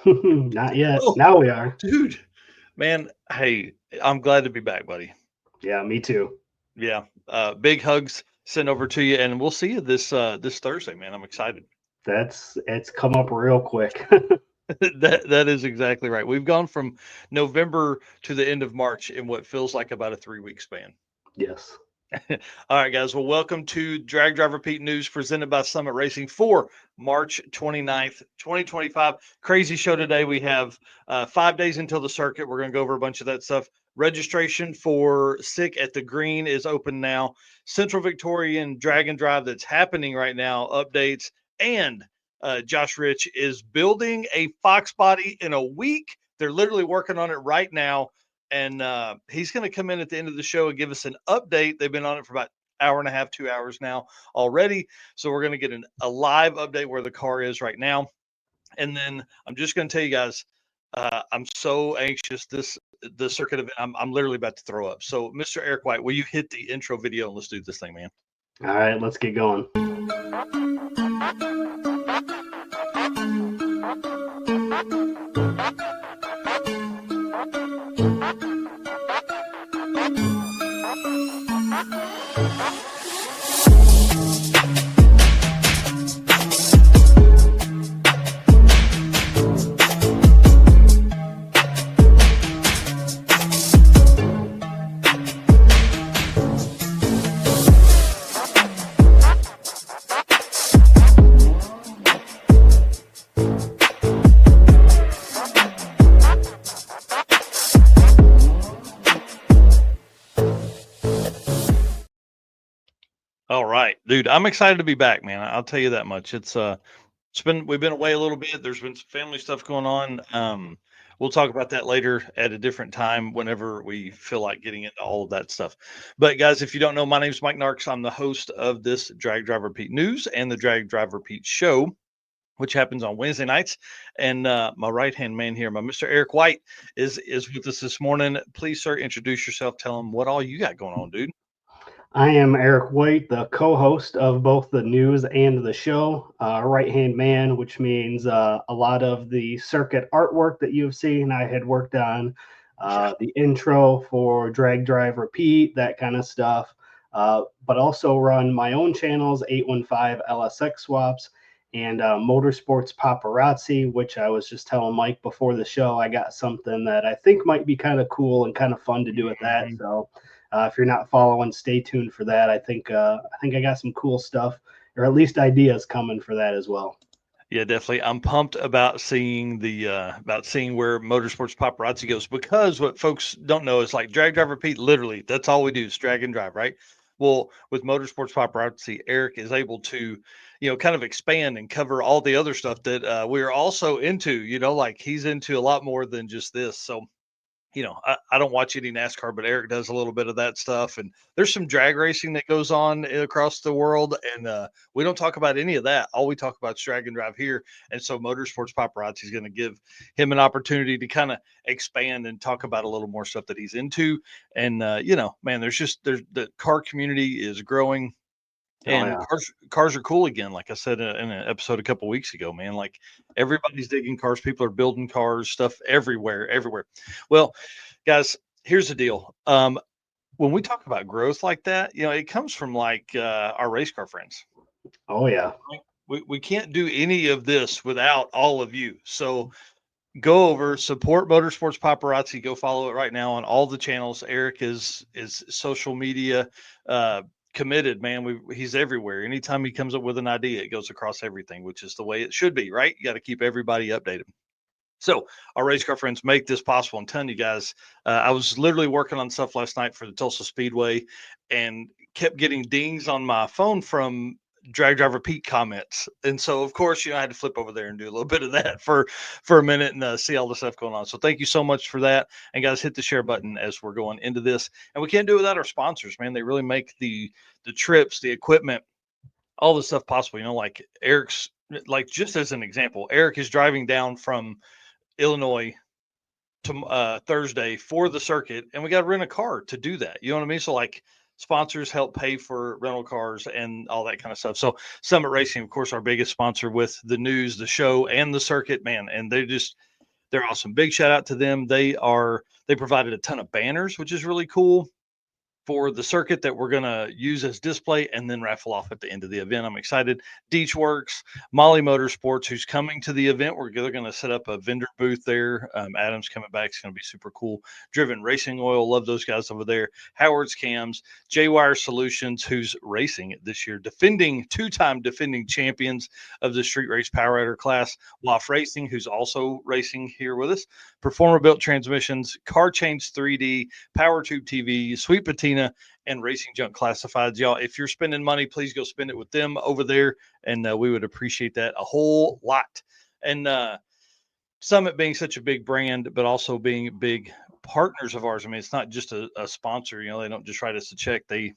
Not yet. Oh, Now we are. dude, man. Hey, I'm glad to be back, buddy. Yeah, me too. Yeah. Big hugs sent over to you, and we'll see you this Thursday, man. I'm excited. It's come up real quick. That is exactly right. We've gone from November to the end of March in what feels like about a 3 week span. Yes. All right, guys. Well, welcome to Drag Driver Pete News presented by Summit Racing for March 29th, 2025. Crazy show today. We have 5 days until the circuit. We're going to go over a bunch of that stuff. Registration for Sick at the Green is open now. Central Victorian Drag and Drive that's happening right now, updates. And Josh Reich is building a fox body in a week. They're literally working on it right now, and he's going to come in at the end of the show and give us an update. They've been on it for about hour and a half, 2 hours now already. So we're going to get a live update where the car is right now. And then I'm just going to tell you guys, I'm so anxious. The circuit event, I'm literally about to throw up. So, Mr. Eric White, will you hit the intro video and let's do this thing, man? All right, let's get going. All right, dude, I'm excited to be back, man. I'll tell you that much. We've been away a little bit. There's been some family stuff going on. We'll talk about that later at a different time whenever we feel like getting into all of that stuff. But guys, if you don't know, my name is Mike Narks. I'm the host of this Drag Driver Pete News and the Drag Driver Pete Show, which happens on Wednesday nights. And my right hand man here, my Mr. Eric White, is with us this morning. Please, sir, introduce yourself. Tell him what all you got going on, dude. I am Eric White, the co-host of both the news and the show. Right-hand man, which means a lot of the circuit artwork that you've seen. I had worked on Yeah. the intro for Drag Drive Repeat, that kind of stuff. But also run my own channels, 815 LSX Swaps and Motorsports Paparazzi, which I was just telling Mike before the show. I got something that I think might be kind of cool and kind of fun to do with that. Mhm. So if you're not following, stay tuned for that. I think I got some cool stuff, or at least ideas coming for that as well. Yeah, definitely. I'm pumped about seeing where Motorsports Paparazzi goes, because what folks don't know is like Drag Driver Pete, literally, that's all we do is drag and drive, right? Well, with Motorsports Paparazzi, Eric is able to, kind of expand and cover all the other stuff that we're also into, like he's into a lot more than just this. So I don't watch any NASCAR, but Eric does a little bit of that stuff. And there's some drag racing that goes on across the world. And we don't talk about any of that. All we talk about is drag and drive here. And so Motorsports Paparazzi is going to give him an opportunity to kind of expand and talk about a little more stuff that he's into. And, man, there's the car community is growing. Oh And yeah. cars are cool again, like I said in an episode a couple weeks ago, man. Like everybody's digging cars, people are building cars, stuff everywhere, everywhere. Well, guys, here's the deal. When we talk about growth like that, it comes from like our race car friends. Oh yeah. Right? We can't do any of this without all of you. So go over, support Motorsports Paparazzi. Go follow it right now on all the channels. Eric is social media committed, man. He's everywhere. Anytime he comes up with an idea, it goes across everything, which is the way it should be, right? You got to keep everybody updated. So our race car friends make this possible. I'm telling you guys, I was literally working on stuff last night for the Tulsa Speedway and kept getting dings on my phone from drag driver Pete comments. And so of course, I had to flip over there and do a little bit of that for a minute and see all the stuff going on. So thank you so much for that. And guys, hit the share button as we're going into this. And we can't do it without our sponsors, man. They really make the trips, the equipment, all the stuff possible. Like Eric's, like, just as an example, Eric is driving down from Illinois to Thursday for the circuit, and we got to rent a car to do that. You know what I mean? So like sponsors help pay for rental cars and all that kind of stuff. So Summit Racing, of course, our biggest sponsor with the news, the show, and the circuit, man, and they just They're awesome. Big shout out to them. They provided a ton of banners, which is really cool for the circuit that we're going to use as display and then raffle off at the end of the event. I'm excited. Deech Works, Molly Motorsports, who's coming to the event. They're going to set up a vendor booth there. Adam's coming back. It's going to be super cool. Driven Racing Oil, love those guys over there. Howard's Cams, J-Wire Solutions, who's racing this year, two-time defending champions of the street race power rider class. Waff Racing, who's also racing here with us. Performer Built Transmissions, Car Change 3D, Power Tube TV, Sweet Patina, and Racing Junk Classifieds. Y'all, if you're spending money, please go spend it with them over there, and we would appreciate that a whole lot. And Summit being such a big brand, but also being big partners of ours. I mean, it's not just a sponsor. They don't just write us a check. They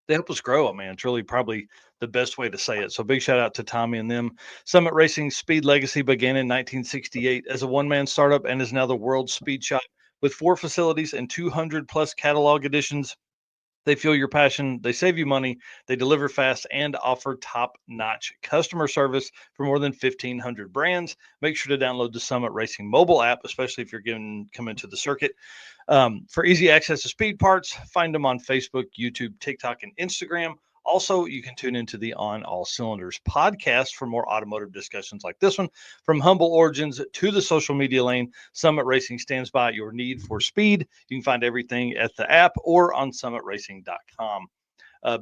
help us grow it, man. It's really probably the best way to say it. So big shout out to Tommy and them. Summit Racing Speed Legacy began in 1968 as a one-man startup and is now the world's speed shop with 4 facilities and 200 plus catalog editions. They feel your passion, they save you money, they deliver fast, and offer top-notch customer service for more than 1,500 brands. Make sure to download the Summit Racing mobile app, especially if you're coming to the circuit. For easy access to speed parts, find them on Facebook, YouTube, TikTok, and Instagram. Also, you can tune into the On All Cylinders podcast for more automotive discussions like this one. From humble origins to the social media lane, Summit Racing stands by your need for speed. You can find everything at the app or on summitracing.com.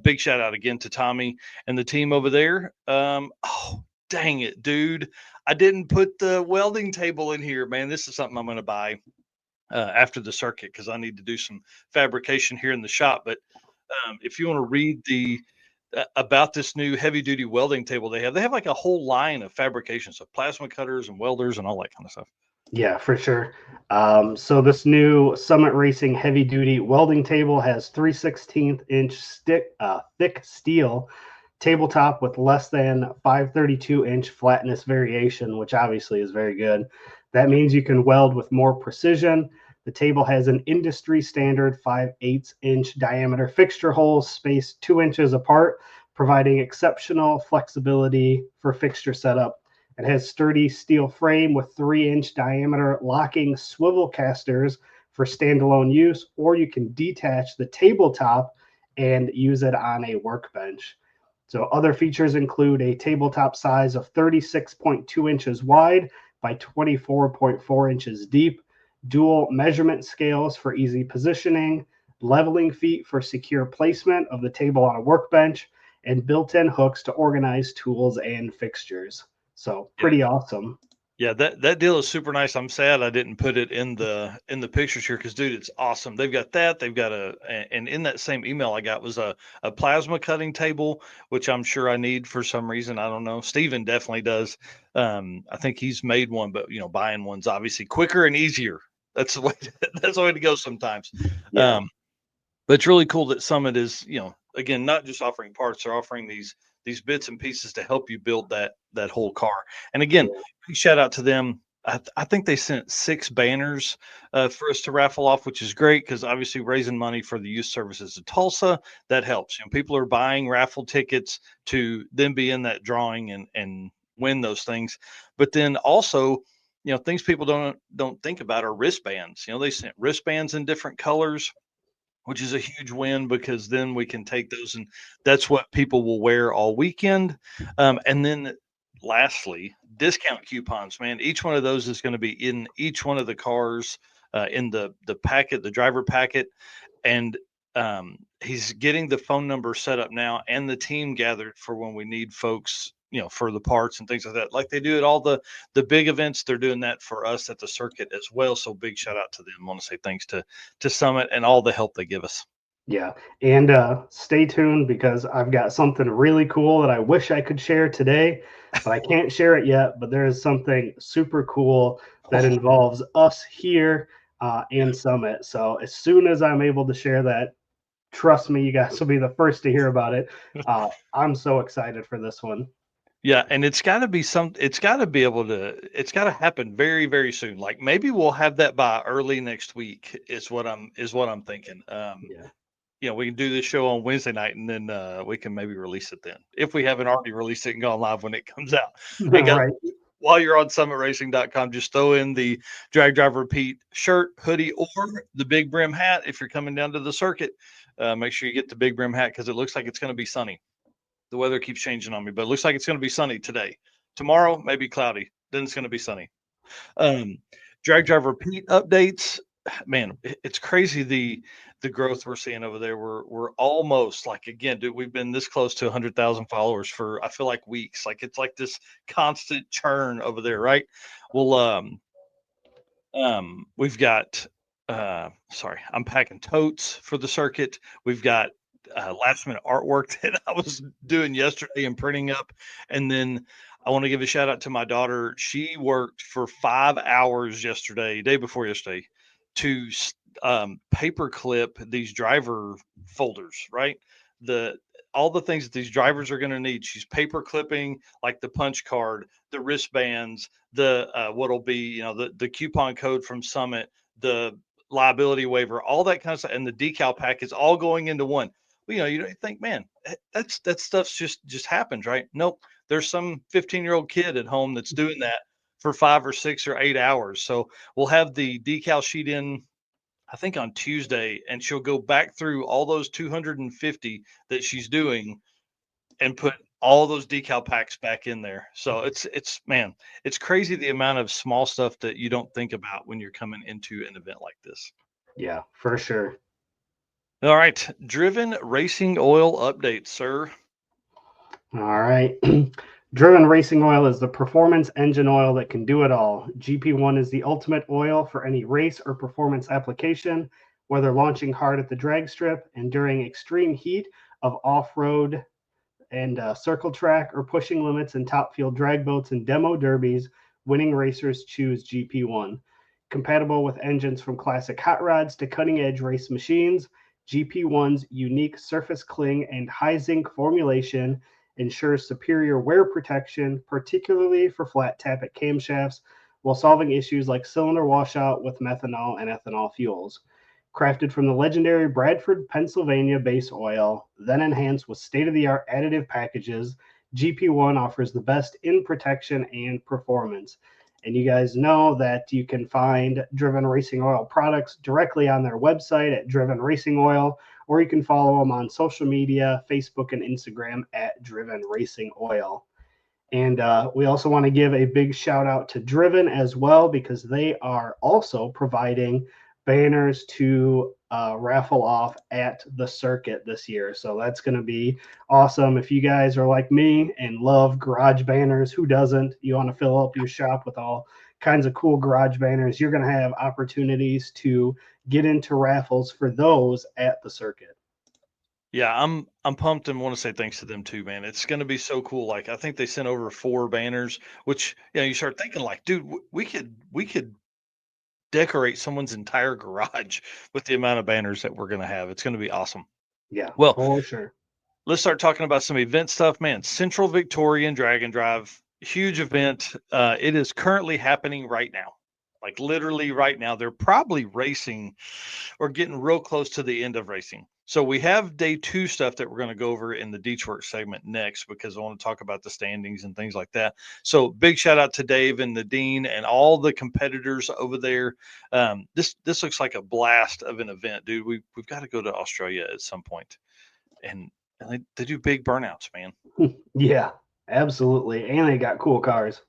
Big shout out again to Tommy and the team over there. Oh, dang it, dude. I didn't put the welding table in here, man. This is something I'm going to buy after the circuit because I need to do some fabrication here in the shop. But if you want to read about this new heavy duty welding table they have like a whole line of fabrications of plasma cutters and welders and all that kind of stuff. Yeah, for sure. So this new Summit Racing heavy duty welding table has 3/16 inch thick steel tabletop with less than 532-inch flatness variation, which obviously is very good. That means you can weld with more precision. The table has an industry standard 5/8 inch diameter fixture holes spaced 2 inches apart, providing exceptional flexibility for fixture setup. It has sturdy steel frame with 3-inch diameter locking swivel casters for standalone use, or you can detach the tabletop and use it on a workbench. So other features include a tabletop size of 36.2 inches wide by 24.4 inches deep, dual measurement scales for easy positioning, leveling feet for secure placement of the table on a workbench, and built-in hooks to organize tools and fixtures. So pretty awesome. Yeah, that deal is super nice. I'm sad I didn't put it in the pictures here because, dude, it's awesome. They've got that. They've got and in that same email I got was a plasma cutting table, which I'm sure I need for some reason. I don't know. Steven definitely does. I think he's made one, but buying one's obviously quicker and easier. That's the way. That's the way to go sometimes. Yeah. But it's really cool that Summit is, again, not just offering parts; they're offering these bits and pieces to help you build that whole car. And again, big shout out to them. I think they sent 6 banners for us to raffle off, which is great because obviously raising money for the youth services of Tulsa, that helps. People are buying raffle tickets to then be in that drawing and win those things. But then also, things people don't think about are wristbands. They sent wristbands in different colors, which is a huge win because then we can take those and that's what people will wear all weekend. And then lastly, discount coupons, man. Each one of those is going to be in each one of the cars in the packet, the driver packet. And he's getting the phone number set up now and the team gathered for when we need folks for the parts and things like that, like they do at all the big events. They're doing that for us at the circuit as well. So big shout out to them. I want to say thanks to Summit and all the help they give us. Yeah. And stay tuned because I've got something really cool that I wish I could share today, but I can't share it yet. But there is something super cool that involves us here and Summit. So as soon as I'm able to share that, trust me, you guys will be the first to hear about it. I'm so excited for this one. Yeah, and it's got to be it's got to be able to, it's got to happen very, very soon. Like maybe we'll have that by early next week is what I'm thinking. We can do this show on Wednesday night and then we can maybe release it then if we haven't already released it and gone live when it comes out. Hey guys, Right. while you're on summitracing.com, just throw in the Drag Drive Repeat shirt, hoodie, or the big brim hat. If you're coming down to the circuit, make sure you get the big brim hat because it looks like it's going to be sunny. The weather keeps changing on me, but it looks like it's going to be sunny today. Tomorrow, maybe cloudy. Then it's going to be sunny. Um, Drag Drive Repeat updates. Man, it's crazy the growth we're seeing over there. We're almost like, again, dude, we've been this close to 100,000 followers for, I feel like, weeks. Like it's like this constant churn over there, right? Well, we've got sorry, I'm packing totes for the circuit. We've got last minute artwork that I was doing yesterday and printing up. And then I want to give a shout out to my daughter. She worked for 5 hours yesterday, day before yesterday, to paper clip these driver folders, right? The all the things that these drivers are going to need. She's paper clipping like the punch card, the wristbands, the what'll be, the coupon code from Summit, the liability waiver, all that kind of stuff, and the decal pack is all going into one. Well, you don't think, man, that stuff's just happens, right? Nope. There's some 15-year-old kid at home that's doing that for 5 or 6 or 8 hours. So we'll have the decal sheet in, I think, on Tuesday, and she'll go back through all those 250 that she's doing and put all those decal packs back in there. So it's man, it's crazy the amount of small stuff that you don't think about when you're coming into an event like this. Yeah, for sure. All right, Driven Racing Oil update, sir. All right. Driven Racing Oil is the performance engine oil that can do it all. GP1 is the ultimate oil for any race or performance application, whether launching hard at the drag strip and during extreme heat of off-road and circle track, or pushing limits in top field drag boats and demo derbies. Winning racers choose GP1. Compatible with engines from classic hot rods to cutting edge race machines, GP1's unique surface cling and high zinc formulation ensures superior wear protection, particularly for flat tappet camshafts, while solving issues like cylinder washout with methanol and ethanol fuels. Crafted from the legendary Bradford, Pennsylvania base oil, then enhanced with state of the art additive packages, GP1 offers the best in protection and performance. And you guys know that you can find Driven Racing Oil products directly on their website at Driven Racing Oil, or you can follow them on social media, Facebook and Instagram at Driven Racing Oil. And we also want to give a big shout out to Driven as well, because they are also providing banners to raffle off at the circuit this year. So that's going to be awesome. If you guys are like me and love garage banners, who doesn't? You want to fill up your shop with all kinds of cool garage banners, you're going to have opportunities to get into raffles for those at the circuit. Yeah, I'm pumped and want to say thanks to them too, man. It's going to be so cool. Like I think they sent over 4 banners, which you start thinking like, dude, we could decorate someone's entire garage with the amount of banners that we're going to have. It's going to be awesome. Yeah, Well, for sure. let's start talking about some event stuff, man. Central Victorian Drag and Drive, huge event. It is currently happening right now. Like literally right now, they're probably racing or getting real close to the end of racing. So we have day 2 stuff that we're going to go over in the Deechwork segment next, because I want to talk about the standings and things like that. So big shout out to Dave and Nadine and all the competitors over there. This looks like a blast of an event, dude. We've got to go to Australia at some point. And they do big burnouts, man. Yeah, absolutely. And they got cool cars.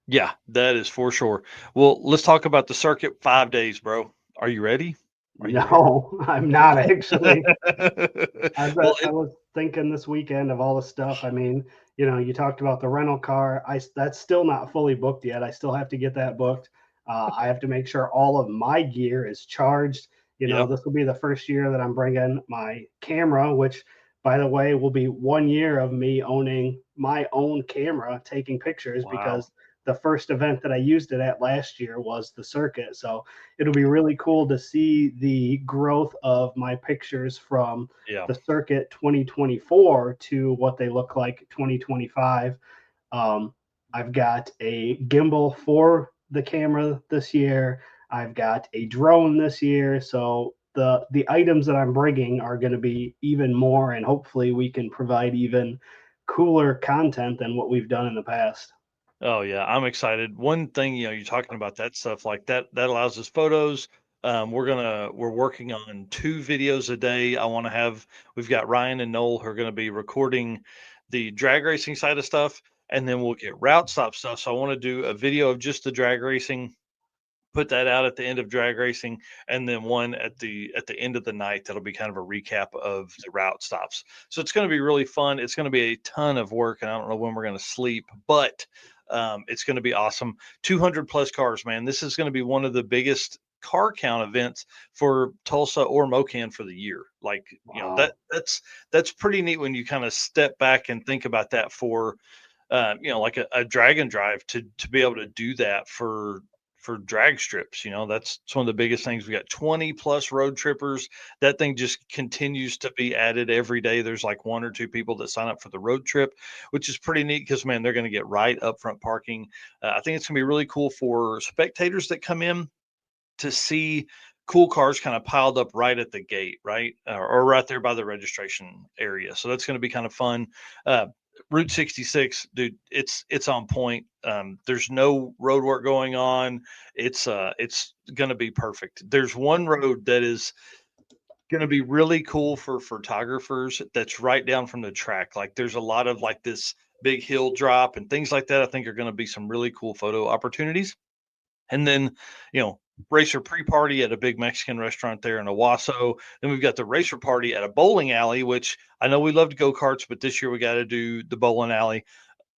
Yeah, that is for sure. Well, let's talk about the circuit 5 days, bro. Are you ready? No, I'm not actually. I Well, was thinking this weekend of all the stuff. I mean, you talked about the rental car. That's still not fully booked yet. I still have to get that booked. I have to make sure all of my gear is charged. yep. This will be the first year that I'm bringing my camera, which, by the way, will be 1 year of me owning my own camera, taking pictures, Wow. because the first event that I used it at last year was the circuit. So it'll be really cool to see the growth of my pictures from Yeah. the circuit 2024 to what they look like 2025. I've got a gimbal for the camera this year. I've got a drone this year. So the items that I'm bringing are going to be even more, and hopefully we can provide even cooler content than what we've done in the past. Oh yeah, I'm excited. One thing, you're talking about that stuff like that allows us photos. We're working on 2 videos a day. We've got Ryan and Noel who are going to be recording the drag racing side of stuff, and then we'll get route stop stuff. So I want to do a video of just the drag racing, put that out at the end of drag racing, and then one at the end of the night that'll be kind of a recap of the route stops. So it's going to be really fun. It's going to be a ton of work, and I don't know when we're going to sleep, but it's going to be awesome. 200 plus cars, man. This is going to be one of the biggest car count events for Tulsa or Mocan for the year. Like, Wow. that's pretty neat when you kind of step back and think about that for like a drag and drive to be able to do that for drag strips. That's one of the biggest things. We got 20 plus road trippers. That thing just continues to be added every day. There's like 1 or 2 people that sign up for the road trip, which is pretty neat because, man, they're going to get right up front parking. I think it's going to be really cool for spectators that come in to see cool cars kind of piled up right at the gate, right? Or right there by the registration area. So that's going to be kind of fun. Route 66, dude, it's on point. There's no road work going on. It's going to be perfect. There's one road that is going to be really cool for photographers that's right down from the track. Like there's a lot of like this big hill drop and things like that. I think are going to be some really cool photo opportunities. And then, racer pre-party at a big Mexican restaurant there in Owasso. Then we've got the racer party at a bowling alley, which I know we love to go karts, but this year we got to do the bowling alley.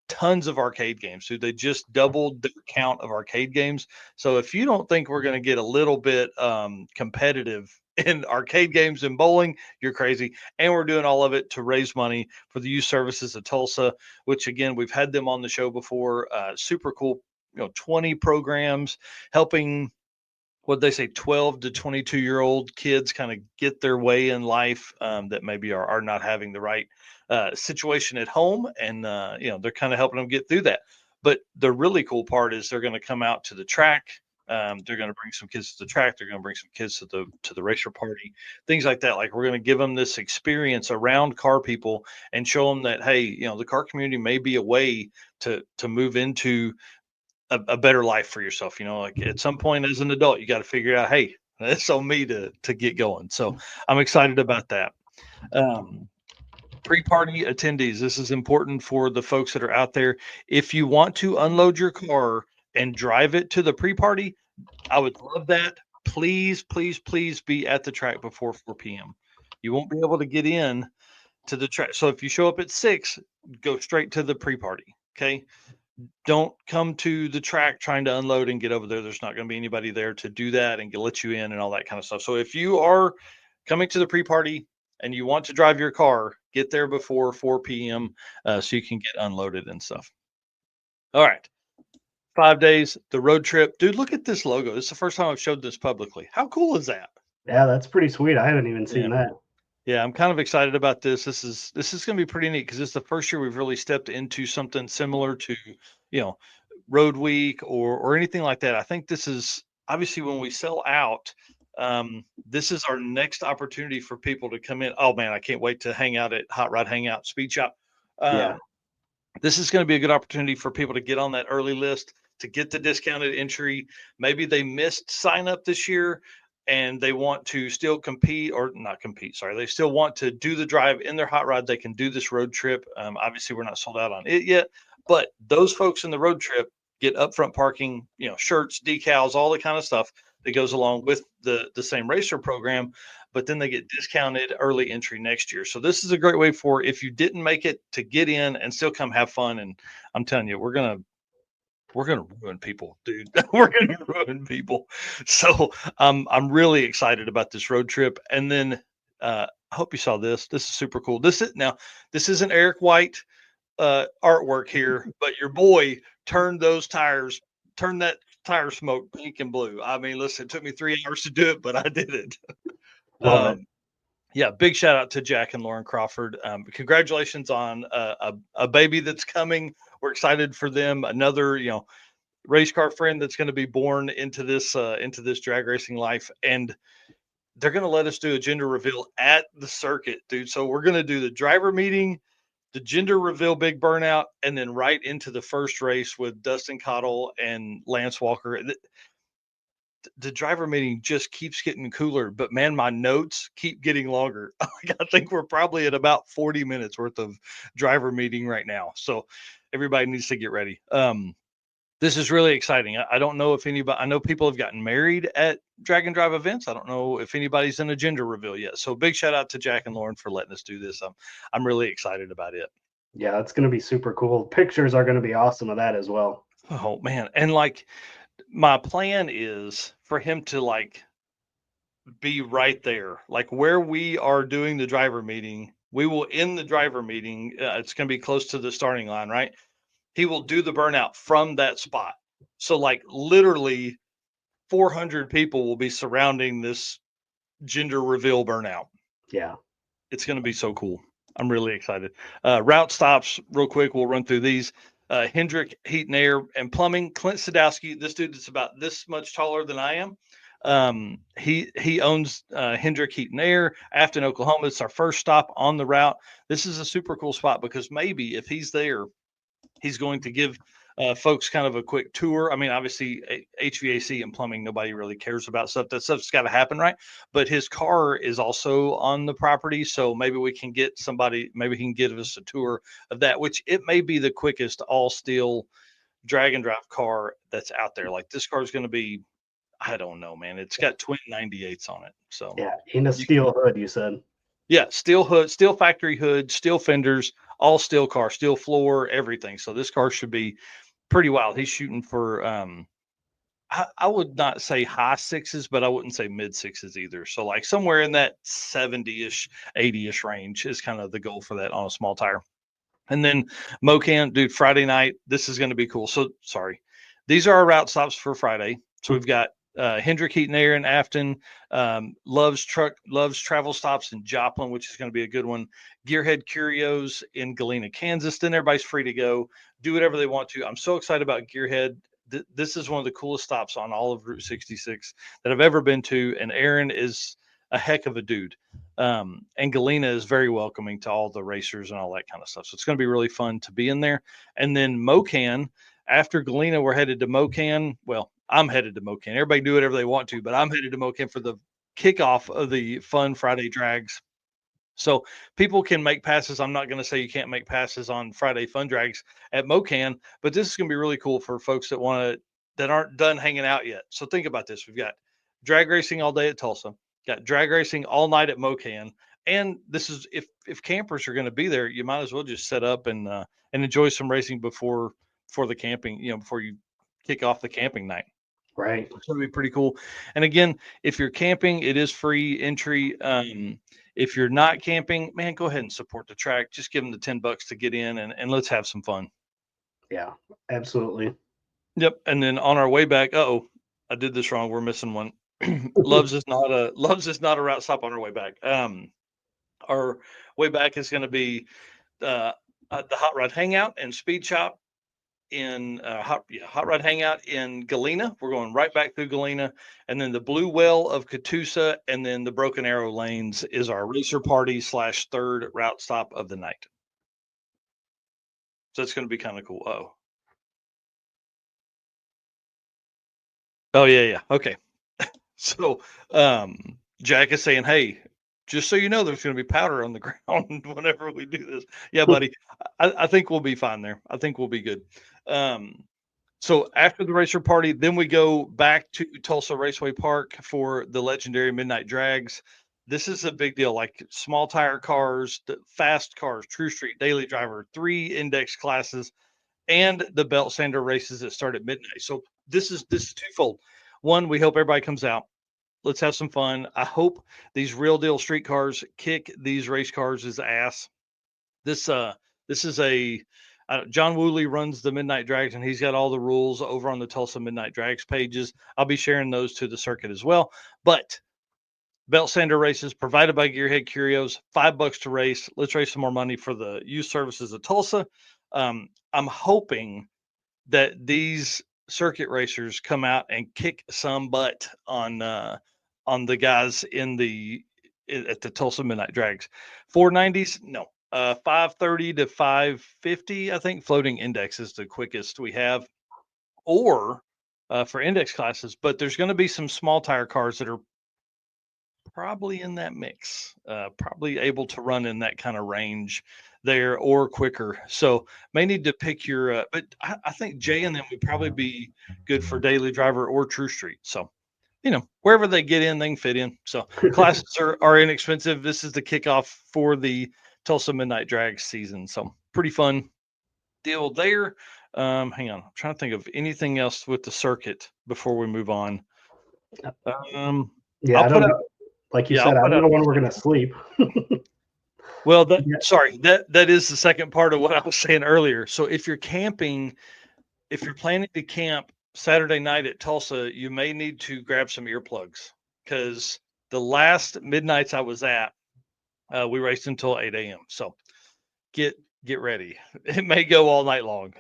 Tons of arcade games. So they just doubled the count of arcade games. So if you don't think we're going to get a little bit competitive in arcade games and bowling, you're crazy. And we're doing all of it to raise money for the youth services of Tulsa, which again, we've had them on the show before. Super cool, 20 programs helping what they say 12 to 22-year-old kids kind of get their way in life, that maybe are not having the right situation at home, and they're kind of helping them get through that. But the really cool part is they're going to come out to the track. They're going to bring some kids to the track. They're going to bring some kids to the racer party, things like that. Like we're going to give them this experience around car people and show them that, hey, the car community may be a way to move into a better life for yourself. Like at some point as an adult, you got to figure out, hey, it's on me to get going. So I'm excited about that. Um, Pre-party attendees, this is important for the folks that are out there. If you want to unload your car and drive it to the pre-party, I would love that. Please, please, please be at the track before 4 p.m. You won't be able to get in to the track. So if you show up at 6, go straight to the pre-party. Okay. Don't come to the track trying to unload and get over there. There's not going to be anybody there to do that and let you in and all that kind of stuff. So if you are coming to the pre-party and you want to drive your car, get there before 4 p.m. So you can get unloaded and stuff. All right. 5 days, the road trip. Dude, look at this logo. This is the first time I've showed this publicly. How cool is that? Yeah, that's pretty sweet. I haven't even Yeah. seen that. Yeah, I'm kind of excited about this. This is going to be pretty neat because it's the first year we've really stepped into something similar to, you know, Road Week or anything like that. I think this is obviously when we sell out. This is our next opportunity for people to come in. Oh man, I can't wait to hang out at Hot Rod Hangout Speed Shop. Yeah. This is going to be a good opportunity for people to get on that early list to get the discounted entry. Maybe they missed sign up this year and they want to still compete or not compete. Sorry. They still want to do the drive in their hot rod. They can do this road trip. Obviously we're not sold out on it yet, but those folks in the road trip get upfront parking, shirts, decals, all the kind of stuff that goes along with the same racer program, but then they get discounted early entry next year. So this is a great way for if you didn't make it to get in and still come have fun. And I'm telling you, we're gonna ruin people, dude. We're gonna ruin people. So I'm really excited about this road trip. And then I hope you saw this. This is super cool. This isn't Eric White artwork here, but your boy turned that tire smoke pink and blue. I mean, listen, it took me 3 hours to do it, but I did it. Love it. Yeah, big shout out to Jack and Lauren Crawford. Congratulations on a baby that's coming. We're excited for them. Another, race car friend that's going to be born into this drag racing life, and they're going to let us do a gender reveal at the circuit, dude. So we're going to do the driver meeting the gender reveal big burnout, and then right into the first race with Dustin Cottle and Lance Walker. The driver meeting just keeps getting cooler, but man, my notes keep getting longer. I think we're probably at about 40 minutes worth of driver meeting right now. So everybody needs to get ready. This is really exciting. I don't know if anybody, I know people have gotten married at Drag and Drive events. I don't know if anybody's in a gender reveal yet. So big shout out to Jack and Lauren for letting us do this. I'm really excited about it. Yeah, it's going to be super cool. Pictures are going to be awesome of that as well. Oh man. And like, my plan is for him to like be right there, like where we are doing the driver meeting. We will end the driver meeting. It's going to be close to the starting line, right? He will do the burnout from that spot. So like literally 400 people will be surrounding this gender reveal burnout. Yeah. It's going to be so cool. I'm really excited. Route stops real quick. We'll run through these. Hendrick Heat and Air and Plumbing. Clint Sadowski, this dude is about this much taller than I am. He owns Hendrick Heat and Air, Afton, Oklahoma. It's our first stop on the route. This is a super cool spot because maybe if he's there, he's going to give folks kind of a quick tour. I mean, obviously, HVAC and plumbing, nobody really cares about stuff. That stuff's got to happen, right? But his car is also on the property. So maybe we can get somebody, maybe he can give us a tour of that, which it may be the quickest all steel drag and drive car that's out there. Like this car is going to be, I don't know, man. It's got twin 98s on it. So, yeah, in a steel hood, you said. Yeah, steel hood, steel factory hood, steel fenders, all steel car, steel floor, everything. So this car should be pretty wild. He's shooting for I would not say high sixes, but I wouldn't say mid sixes either. So like somewhere in that 70-ish, 80-ish range is kind of the goal for that on a small tire. And then Mocan, dude, Friday night, this is going to be cool. So sorry. These are our route stops for Friday. So we've got Hendrick Heat and Air in Afton, Love's Travel Stops in Joplin, which is going to be a good one. Gearhead Curios in Galena, Kansas. Then everybody's free to go, do whatever they want to. I'm so excited about Gearhead. This is one of the coolest stops on all of Route 66 that I've ever been to. And Aaron is a heck of a dude. And Galena is very welcoming to all the racers and all that kind of stuff. So it's going to be really fun to be in there. And then Mocan, after Galena, we're headed to Mocan. Well, I'm headed to Mocan. Everybody do whatever they want to, but I'm headed to Mocan for the kickoff of the Fun Friday Drags. So people can make passes. I'm not going to say you can't make passes on Friday Fun Drags at Mocan, but this is going to be really cool for folks that aren't done hanging out yet. So think about this. We've got drag racing all day at Tulsa, got drag racing all night at Mocan. And this is if campers are going to be there, you might as well just set up and enjoy some racing before the camping, before you kick off the camping night. Right. It's going to be pretty cool. And again, if you're camping, it is free entry. If you're not camping, man, go ahead and support the track. Just give them the $10 to get in and let's have some fun. Yeah, absolutely. Yep. And then on our way back, I did this wrong. We're missing one. Loves is not a route stop on our way back. Our way back is going to be the Hot Rod Hangout and Speed Shop in Hot Rod Hangout in Galena. We're going right back through Galena, and then the Blue Well of Catoosa, and then the Broken Arrow Lanes is our racer party / third route stop of the night. So it's going to be kind of cool. Oh yeah. Okay. So Jack is saying, hey, just so you know, there's going to be powder on the ground whenever we do this. Yeah, buddy. I think we'll be fine there. I think we'll be good. So after the racer party, then we go back to Tulsa Raceway Park for the legendary Midnight Drags. This is a big deal, like small tire cars, the fast cars, True Street, Daily Driver, 3 index classes, and the belt sander races that start at midnight. So this is twofold. One, we hope everybody comes out. Let's have some fun. I hope these real deal street cars kick these race cars' ass. This is John Woolley runs the Midnight Drags, and he's got all the rules over on the Tulsa Midnight Drags pages. I'll be sharing those to the circuit as well. But belt sander races provided by Gearhead Curios, $5 to race. Let's raise some more money for the youth services of Tulsa. I'm hoping that these circuit racers come out and kick some butt on the guys at the Tulsa Midnight Drags. 490s, no. 530 to 550, I think. Floating index is the quickest we have, or for index classes. But there's going to be some small tire cars that are probably in that mix, probably able to run in that kind of range there or quicker. So may need to pick your, but I think Jay and them would probably be good for daily driver or True Street. So, wherever they get in, they can fit in. So classes are inexpensive. This is the kickoff for the Tulsa Midnight Drag season. So pretty fun deal there. Hang on. I'm trying to think of anything else with the circuit before we move on. Yeah, I'll I put don't out, know. Like you yeah, said, I'll I put don't out. know when we're going to sleep. Well, Yeah. sorry, that is the second part of what I was saying earlier. So if you're camping, if you're planning to camp Saturday night at Tulsa, you may need to grab some earplugs, because the last midnights I was at, we raced until 8 a.m. So get ready. It may go all night long.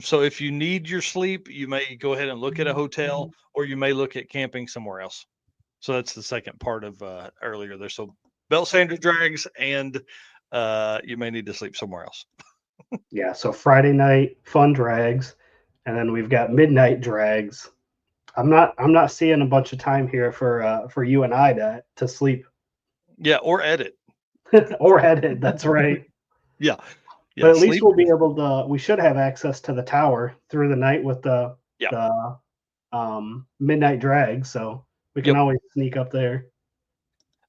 So if you need your sleep, you may go ahead and look at a hotel, or you may look at camping somewhere else. So that's the second part of earlier there. So belt sander drags, and you may need to sleep somewhere else. Yeah, so Friday night fun drags, and then we've got midnight drags. I'm not seeing a bunch of time here for you and I to sleep Yeah, or edit. or edit. That's right. Yeah, But yeah, at least sleep. we'll be able to. We should have access to the tower through the night with Yeah, the midnight drag, so we can yep. always sneak up there.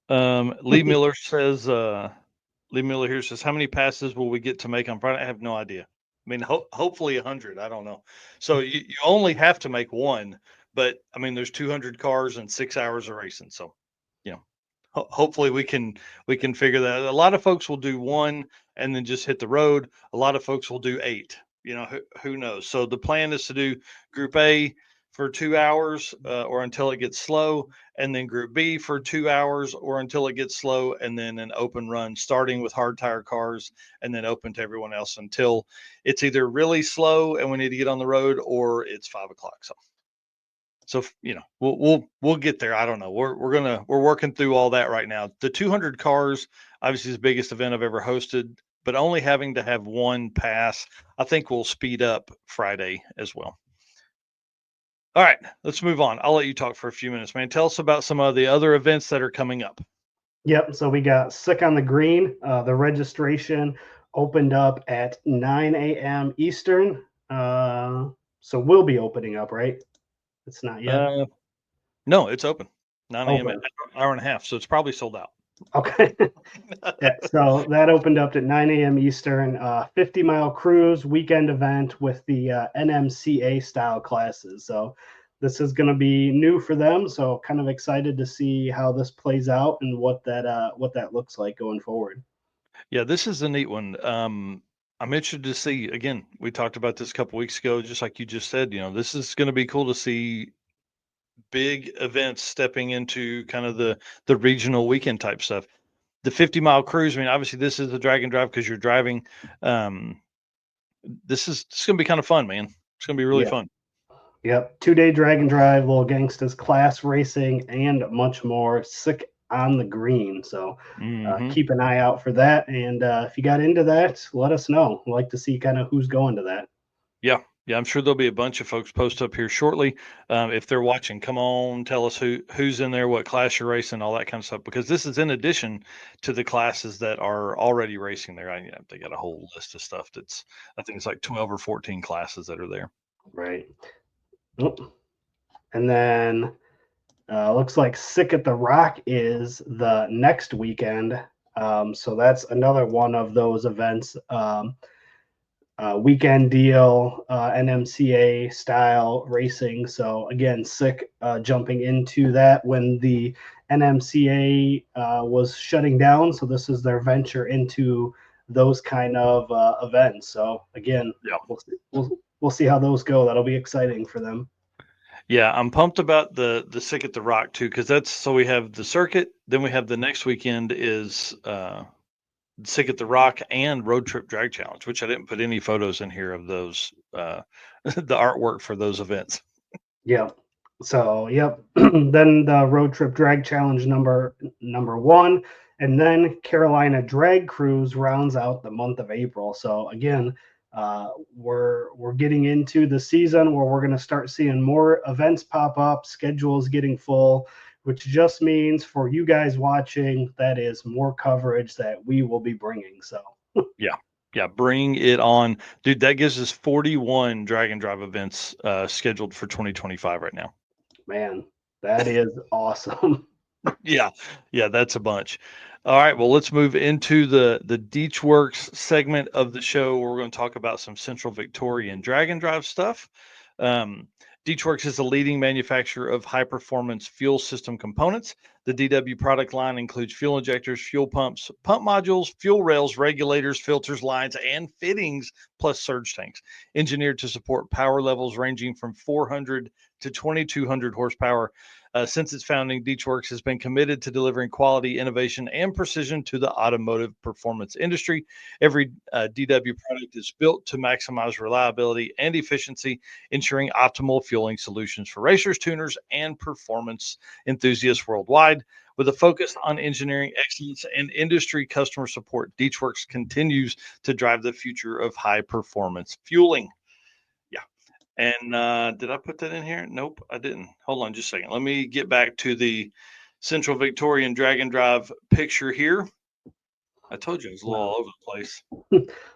Lee Miller says. Lee Miller here says, "How many passes will we get to make on Friday?" I have no idea. I mean, hopefully 100. I don't know. So you only have to make one, but I mean, there's 200 cars and 6 hours of racing. So, hopefully we can figure that out. A lot of folks will do one and then just hit the road. A lot of folks will do 8. Who knows? So the plan is to do Group A for 2 hours, or until it gets slow, and then Group B for 2 hours or until it gets slow, and then an open run starting with hard tire cars and then open to everyone else until it's either really slow and we need to get on the road, or it's 5 o'clock. So we'll get there. I don't know. We're working through all that right now. The 200 cars, obviously, is the biggest event I've ever hosted, but only having to have one pass, I think, will speed up Friday as well. All right, let's move on. I'll let you talk for a few minutes, man. Tell us about some of the other events that are coming up. Yep. So we got Sick on the Green. The registration opened up at 9 a.m. Eastern. So we'll be opening up, right? It's not yet. No, it's open. 9 a.m. Open. hour and a half, so it's probably sold out. Okay. Yeah, so that opened up at 9 a.m. Eastern, 50-mile cruise weekend event with the NMCA style classes. So this is going to be new for them. So kind of excited to see how this plays out and what that looks like going forward. Yeah, this is a neat one. I'm interested to see. Again, we talked about this a couple weeks ago, just like you just said. This is going to be cool to see big events stepping into kind of the regional weekend type stuff. The 50-mile cruise. I mean, obviously, this is a drag and drive because you're driving. This is going to be kind of fun, man. It's going to be really fun. Yep. 2-day drag and drive, little gangsters, class racing, and much more. Sick on the Green. So keep an eye out for that. And if you got into that, let us know. I'd like to see kind of who's going to that. Yeah. Yeah, I'm sure there'll be a bunch of folks post up here shortly. If they're watching, come on, tell us who's in there, what class you're racing, all that kind of stuff. Because this is in addition to the classes that are already racing there. They got a whole list of stuff I think it's like 12 or 14 classes that are there. Right. And then looks like Sick at the Rock is the next weekend. So that's another one of those events. Weekend deal, NMCA style racing. So again, Sick jumping into that when the NMCA was shutting down. So this is their venture into those kind of events. So again, we'll see how those go. That'll be exciting for them. Yeah, I'm pumped about the Sick at the Rock too, because so we have the circuit, then we have the next weekend is Sick at the Rock and Road Trip Drag Challenge, which I didn't put any photos in here of those, the artwork for those events. Yep. So, yep. Then the Road Trip Drag Challenge number 1 And then Carolina Drag Cruise rounds out the month of April. So again, we're getting into the season where we're going to start seeing more events pop up, schedules getting full, which just means for you guys watching, that is more coverage that we will be bringing. So yeah, bring it on, dude. That gives us 41 drag and drive events scheduled for 2025 right now. Man, that is awesome. Yeah, that's a bunch. All right, well, let's move into the Deechworks segment of the show. Where we're going to talk about some Central Victorian drag and drive stuff. Deechworks is a leading manufacturer of high-performance fuel system components. The DW product line includes fuel injectors, fuel pumps, pump modules, fuel rails, regulators, filters, lines, and fittings, plus surge tanks, engineered to support power levels ranging from 400 to 2,200 horsepower. Since its founding, Deechworks has been committed to delivering quality, innovation, and precision to the automotive performance industry. Every DW product is built to maximize reliability and efficiency, ensuring optimal fueling solutions for racers, tuners, and performance enthusiasts worldwide. With a focus on engineering excellence and industry customer support, Deechworks continues to drive the future of high performance fueling. And did I put that in here? Nope, I didn't. Hold on just a second. Let me get back to the Central Victorian Drag and Drive picture here. I told you it was a little all over the place.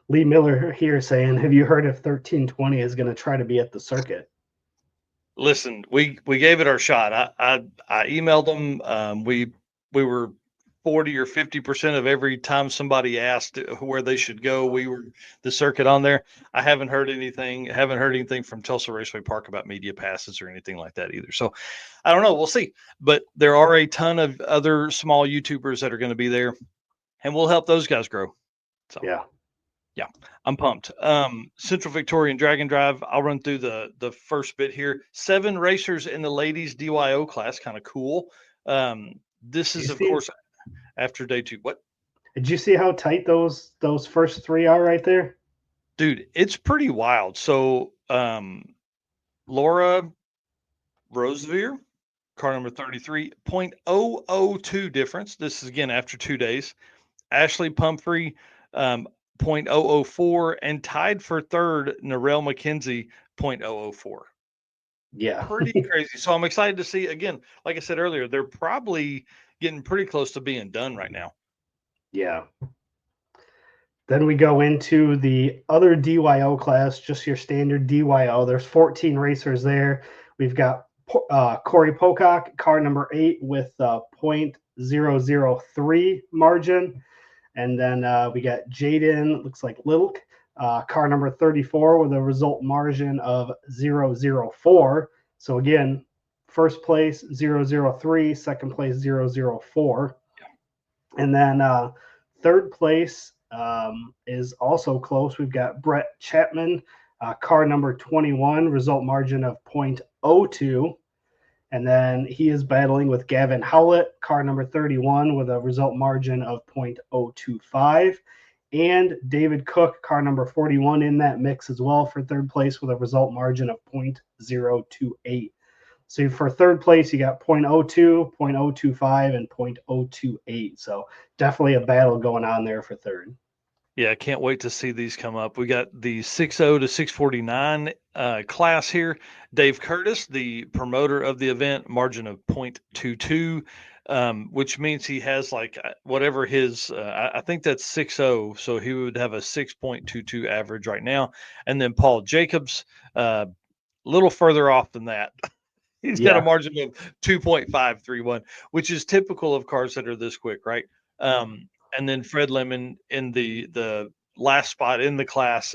Lee Miller here saying, have you heard if 1320 is going to try to be at the circuit? Listen, we gave it our shot. I emailed them. We were 40 or 50% of every time somebody asked where they should go, we were the circuit on there. I haven't heard anything from Tulsa Raceway Park about media passes or anything like that either. So I don't know. We'll see. But there are a ton of other small YouTubers that are going to be there, and we'll help those guys grow. So yeah, I'm pumped. Central Victorian Drag and Drive. I'll run through the first bit here. 7 racers in the ladies DYO class. Kind of cool. This is, of course, after day 2. What? Did you see how tight those first 3 are right there? Dude, it's pretty wild. So Laura Rosevear, car number 33, 0.002 difference. This is again after 2 days. Ashley Pumphrey, 0.004, and tied for third, Narelle McKenzie, 0.004. Yeah. Pretty crazy. So I'm excited to see, again, like I said earlier, they're probably getting pretty close to being done right now. Yeah. Then we go into the other DYO class, just your standard DYO. There's 14 racers there. We've got Corey Pocock, car number 8 with 0.003 margin. And then we got Jaden, looks like Lilk, car number 34 with a result margin of 0.004. So again, first place 0.003, second place 0.004. And then third place is also close. We've got Brett Chapman, car number 21, result margin of 0.02. And then he is battling with Gavin Howlett, car number 31, with a result margin of 0.025. And David Cook, car number 41, in that mix as well for third place with a result margin of 0.028. So for third place, you got 0.02, 0.025, and 0.028. So definitely a battle going on there for third. Yeah, I can't wait to see these come up. We got the 60 to 649 class here. Dave Curtis, the promoter of the event, margin of 0.22, which means he has like whatever his, I think that's 60. So he would have a 6.22 average right now. And then Paul Jacobs, a little further off than that. He's got a margin of 2.531, which is typical of cars that are this quick, right? And then Fred Lemon in the last spot in the class,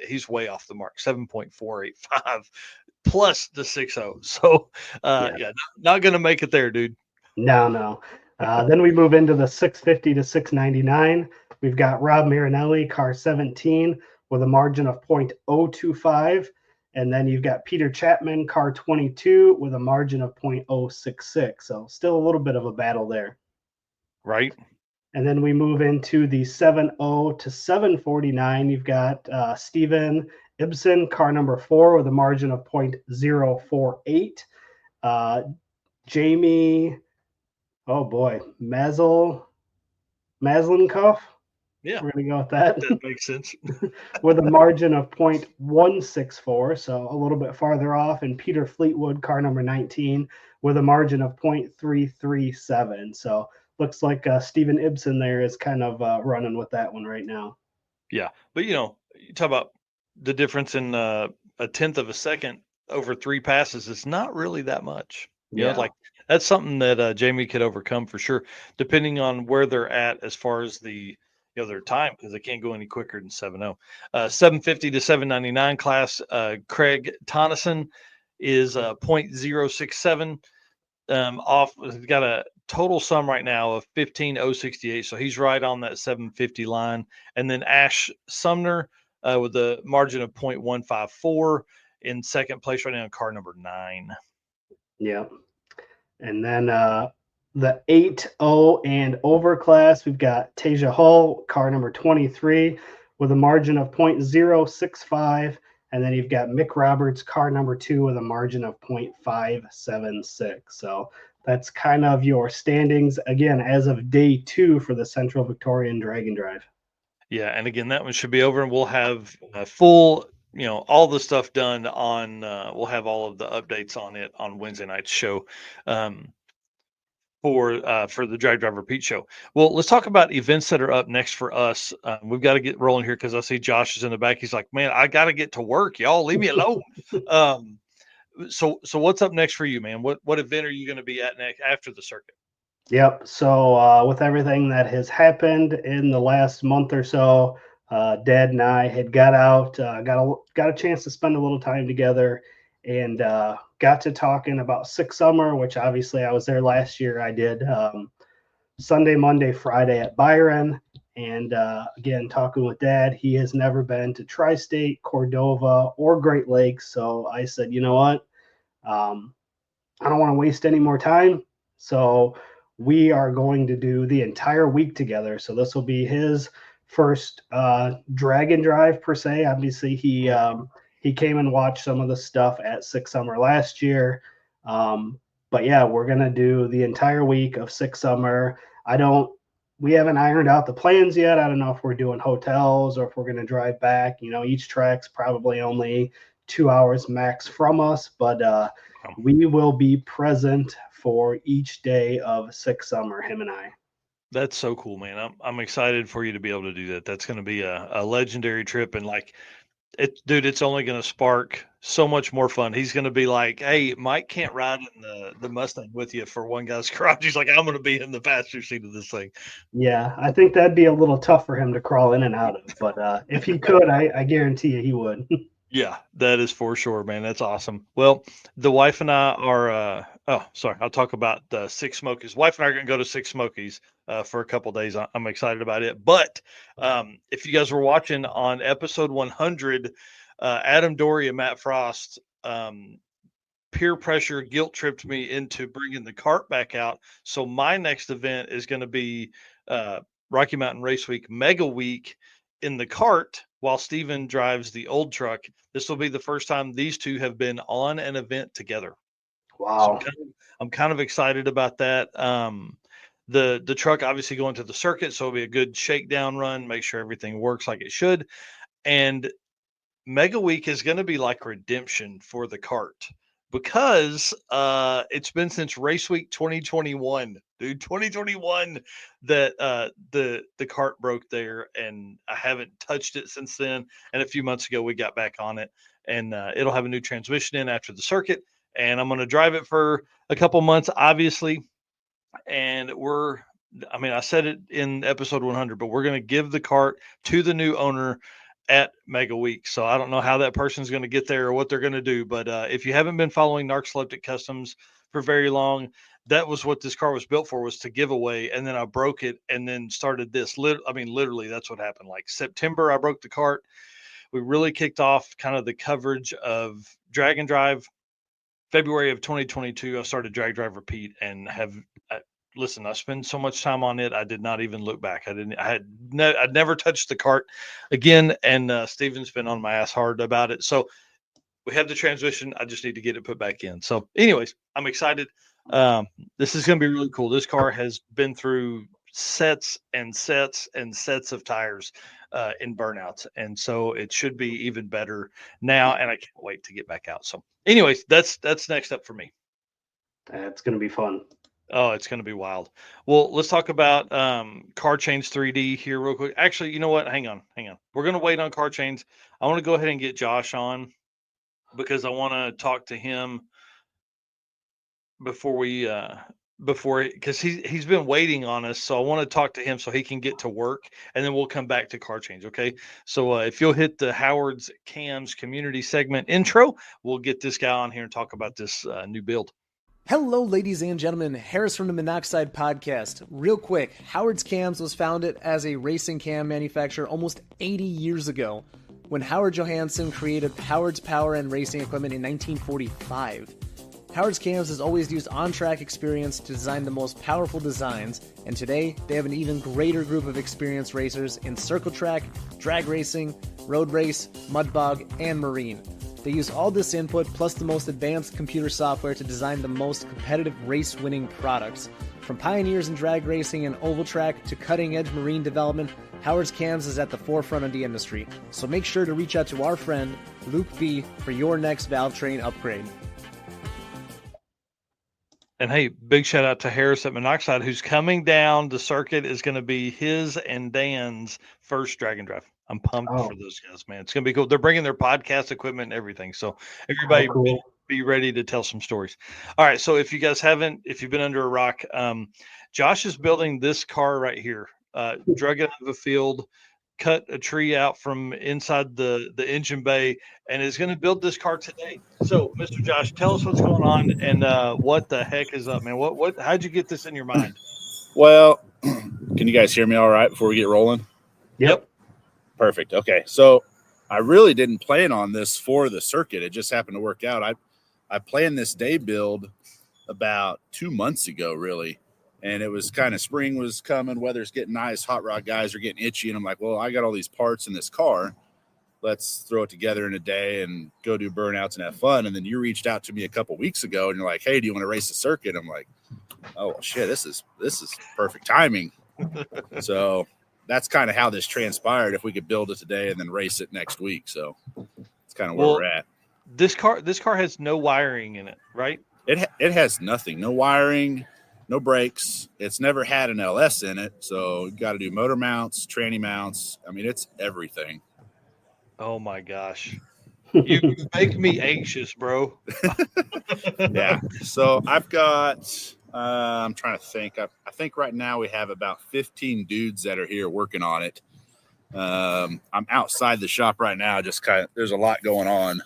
he's way off the mark, 7.485 plus the 60. So not going to make it there, dude. No. Then we move into the 650 to 699. We've got Rob Marinelli, car 17, with a margin of 0.025. And then you've got Peter Chapman, car 22, with a margin of 0.066. So still a little bit of a battle there. Right. And then we move into the 70 to 749. You've got Steven Ibsen, car number 4, with a margin of 0.048. Jamie, Mazel Maslenkoff. Yeah, We're going to go with that. that makes sense. With a margin of 0.164, so a little bit farther off. And Peter Fleetwood, car number 19, with a margin of 0.337. So looks like Steven Ibsen there is kind of running with that one right now. Yeah, but you talk about the difference in a tenth of a second over 3 passes. It's not really that much. Yeah. Like that's something that Jamie could overcome for sure, depending on where they're at as far as the their time, because they can't go any quicker than 7:0. 750 to 799 class. Craig Tonneson is 0.067 off. He's got a total sum right now of 15,068, so he's right on that 750 line. And then Ash Sumner with a margin of 0.154 in second place right now in car number 9. Yeah. And then the 8-0 and over class, we've got Tasia Hull, car number 23, with a margin of 0.065. And then you've got Mick Roberts, car number 2, with a margin of 0.576. So that's kind of your standings, again, as of day 2 for the Central Victorian Drag and Drive. Yeah, and again, that one should be over, and we'll have full, all the stuff done on. We'll have all of the updates on it on Wednesday night's show. For the Drag Driver Pete show. Well, let's talk about events that are up next for us. We've got to get rolling here because I see Josh is in the back. He's like, man, I got to get to work. Y'all leave me alone. So what's up next for you, man? What event are you going to be at next after the circuit? Yep. So with everything that has happened in the last month or so, Dad and I had got out, got a chance to spend a little time together, and got to talking about Six Summer, which obviously I was there last year. I did Sunday, Monday, Friday at Byron, and again talking with Dad. He has never been to Tri-State, Cordova, or Great Lakes, so I said, you know what, I don't want to waste any more time, so we are going to do the entire week together. So this will be his first drag and drive per se. Obviously, he came and watched some of the stuff at Six Summer last year. But yeah, we're gonna do the entire week of Six Summer. We haven't ironed out the plans yet. I don't know if we're doing hotels or if we're gonna drive back. Each track's probably only 2 hours max from us, but we will be present for each day of Six Summer, him and I. That's so cool, man. I'm excited for you to be able to do that. That's going to be a legendary trip, and like dude, it's only going to spark so much more fun. He's going to be like, hey, Mike can't ride in the Mustang with you for one guy's garage. He's like, I'm going to be in the passenger seat of this thing. Yeah, I think that'd be a little tough for him to crawl in and out of, but if he could, I guarantee you he would. Yeah, that is for sure, man. That's awesome. Well, the wife and I are. I'll talk about the Six Smokies. Wife and I are going to go to Six Smokies for a couple days. I'm excited about it. But if you guys were watching on episode 100, Adam Dory and Matt Frost peer pressure guilt tripped me into bringing the cart back out. So my next event is going to be Rocky Mountain Race Week Mega Week in the cart while Steven drives the old truck. This will be the first time these two have been on an event together. Wow. So I'm kind of excited about that. The truck obviously going to the circuit, so it'll be a good shakedown run, make sure everything works like it should. And Mega Week is going to be like redemption for the cart because it's been since Race Week 2021, dude, 2021 that the cart broke there, and I haven't touched it since then. And a few months ago we got back on it, and it'll have a new transmission in after the circuit, and I'm going to drive it for a couple months, obviously. And I said it in episode 100, but we're going to give the cart to the new owner at Mega Week. So I don't know how that person's going to get there or what they're going to do. But if you haven't been following Narcoleptic Customs for very long, that was what this car was built for, was to give away. And then I broke it and then started this. Literally, that's what happened. Like September, I broke the cart. We really kicked off kind of the coverage of Drag and Drive. February of 2022, I started Drag Drive Repeat and listen, I spent so much time on it. I did not even look back. I'd never touched the cart again. And Steven's been on my ass hard about it. So we have the transmission. I just need to get it put back in. So anyways, I'm excited. This is going to be really cool. This car has been through sets and sets and sets of tires in burnouts. And so it should be even better now. And I can't wait to get back out. So anyways, that's next up for me. That's going to be fun. Oh, it's going to be wild. Well, let's talk about Car Chains 3D here real quick. Actually, you know what? Hang on. We're going to wait on Car Chains. I want to go ahead and get Josh on because I want to talk to him before because he's been waiting on us. So I want to talk to him so he can get to work, and then we'll come back to Car Chains. Okay. So if you'll hit the Howard's Cams community segment intro, we'll get this guy on here and talk about this new build. Hello, ladies and gentlemen. Harris from the Monoxide Podcast. Real quick, Howard's Cams was founded as a racing cam manufacturer almost 80 years ago when Howard Johansson created Howard's Power and Racing Equipment in 1945. Howard's Cams has always used on-track experience to design the most powerful designs, and today they have an even greater group of experienced racers in circle track, drag racing, road race, mud bog, and marine. They use all this input plus the most advanced computer software to design the most competitive race-winning products. From pioneers in drag racing and oval track to cutting-edge marine development, Howard's Cams is at the forefront of the industry. So make sure to reach out to our friend, Luke B, for your next valve train upgrade. And hey, big shout out to Harris at Monoxide, who's coming down. The circuit is going to be his and Dan's first drag and drive. I'm pumped for those guys, man. It's going to be cool. They're bringing their podcast equipment and everything. So everybody be ready to tell some stories. All right. So if you've been under a rock, Josh is building this car right here, drug it out of a field, cut a tree out from inside the engine bay, and is going to build this car today. So Mr. Josh, tell us what's going on and what the heck is up, man? How'd you get this in your mind? Well, can you guys hear me all right before we get rolling? Yep. Perfect. Okay. So I really didn't plan on this for the circuit. It just happened to work out. I planned this day build about 2 months ago, really. And it was kind of spring was coming, weather's getting nice, hot rod guys are getting itchy. And I'm like, well, I got all these parts in this car. Let's throw it together in a day and go do burnouts and have fun. And then you reached out to me a couple weeks ago and you're like, hey, do you want to race the circuit? I'm like, oh shit, this is perfect timing. So that's kind of how this transpired. If we could build it today and then race it next week. So it's kind of where we're at. This car has no wiring in it, right? It has nothing, no wiring, no brakes. It's never had an LS in it. So you got to do motor mounts, tranny mounts. I mean, it's everything. Oh my gosh. You make me anxious, bro. Yeah. So I've got, I'm trying to think. I think right now we have about 15 dudes that are here working on it. I'm outside the shop right now. Just there's a lot going on.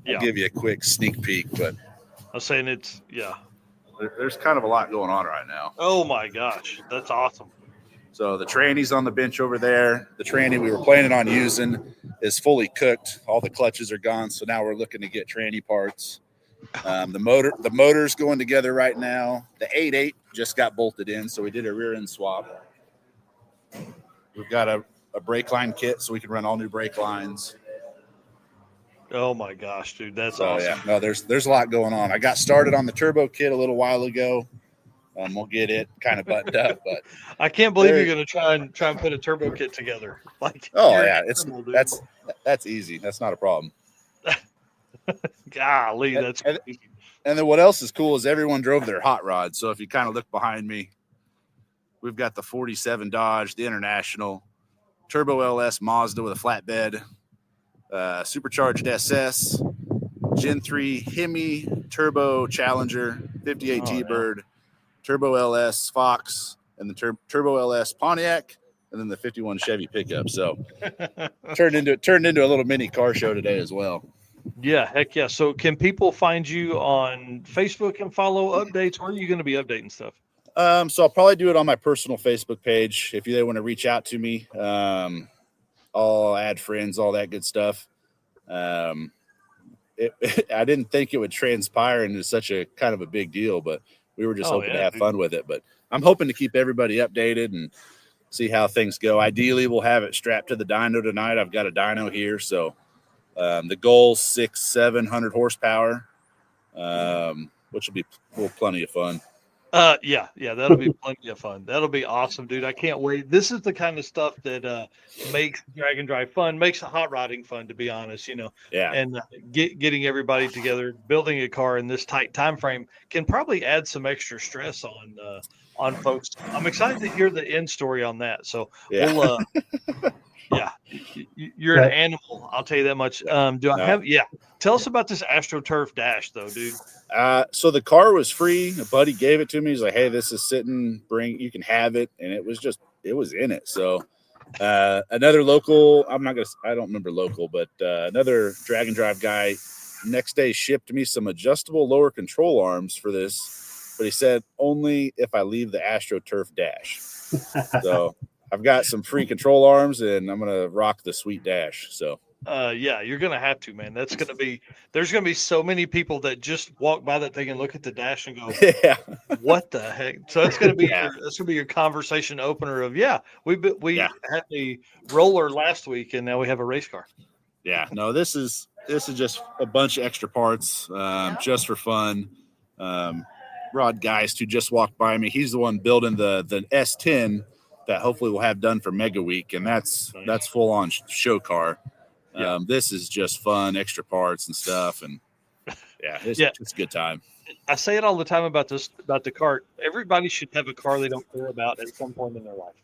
I'll give you a quick sneak peek, but I was saying there's kind of a lot going on right now. Oh my gosh. That's awesome. So the tranny's on the bench over there. The tranny we were planning on using is fully cooked. All the clutches are gone. So now we're looking to get tranny parts. The motor's going together right now. The 8.8 just got bolted in. So we did a rear end swap. We've got a brake line kit so we can run all new brake lines. Oh my gosh, dude. That's awesome. Yeah, no, there's a lot going on. I got started on the turbo kit a little while ago. We'll get it kind of buttoned up, but I can't believe you're going to try and put a turbo kit together. Like, that's easy. That's not a problem. Golly, that's crazy. And then what else is cool is everyone drove their hot rod. So if you kind of look behind me, we've got the 47 Dodge, the International, Turbo LS Mazda with a flatbed, supercharged SS, Gen 3 Hemi, Turbo Challenger, 58 T-Bird, Turbo LS Fox, and the Turbo LS Pontiac, and then the 51 Chevy pickup. So turned into a little mini car show today as well. Yeah, heck yeah. So can people find you on Facebook and follow updates? Where are you going to be updating stuff? So I'll probably do it on my personal Facebook page. If you want to reach out to me, I'll add friends, all that good stuff. I didn't think it would transpire into such a kind of a big deal, but we were just hoping to have fun with it. But I'm hoping to keep everybody updated and see how things go. Ideally, we'll have it strapped to the dyno tonight. I've got a dyno here. So the goal's 600-700 horsepower, which will be plenty of fun. Yeah, that'll be plenty of fun. That'll be awesome, dude. I can't wait. This is the kind of stuff that makes drag and drive fun, makes hot rodding fun, to be honest, Yeah. and getting everybody together, building a car in this tight time frame can probably add some extra stress on folks. I'm excited to hear the end story on that. So Yeah. we'll yeah, you're an animal. I'll tell you that much. Do I have? Yeah. Tell us about this AstroTurf Dash, though, dude. So the car was free. A buddy gave it to me. He's like, "Hey, this is sitting. You can have it." And it was in it. So another local, I don't remember local, but another drag and drive guy next day shipped me some adjustable lower control arms for this, but he said only if I leave the AstroTurf Dash. So I've got some free control arms, and I'm gonna rock the sweet Dash. So yeah, you're gonna have to, man. There's gonna be so many people that just walk by that thing and look at the dash and go, yeah, what the heck? So it's gonna be your conversation opener of we had a roller last week and now we have a race car. Yeah, no, this is just a bunch of extra parts, just for fun. Rod Geist, who just walked by me, he's the one building the S10 that hopefully we'll have done for Mega Week, and that's full on show car. This is just fun, extra parts and stuff, and it's a good time. I say it all the time about the cart. Everybody should have a car they don't care about at some point in their life.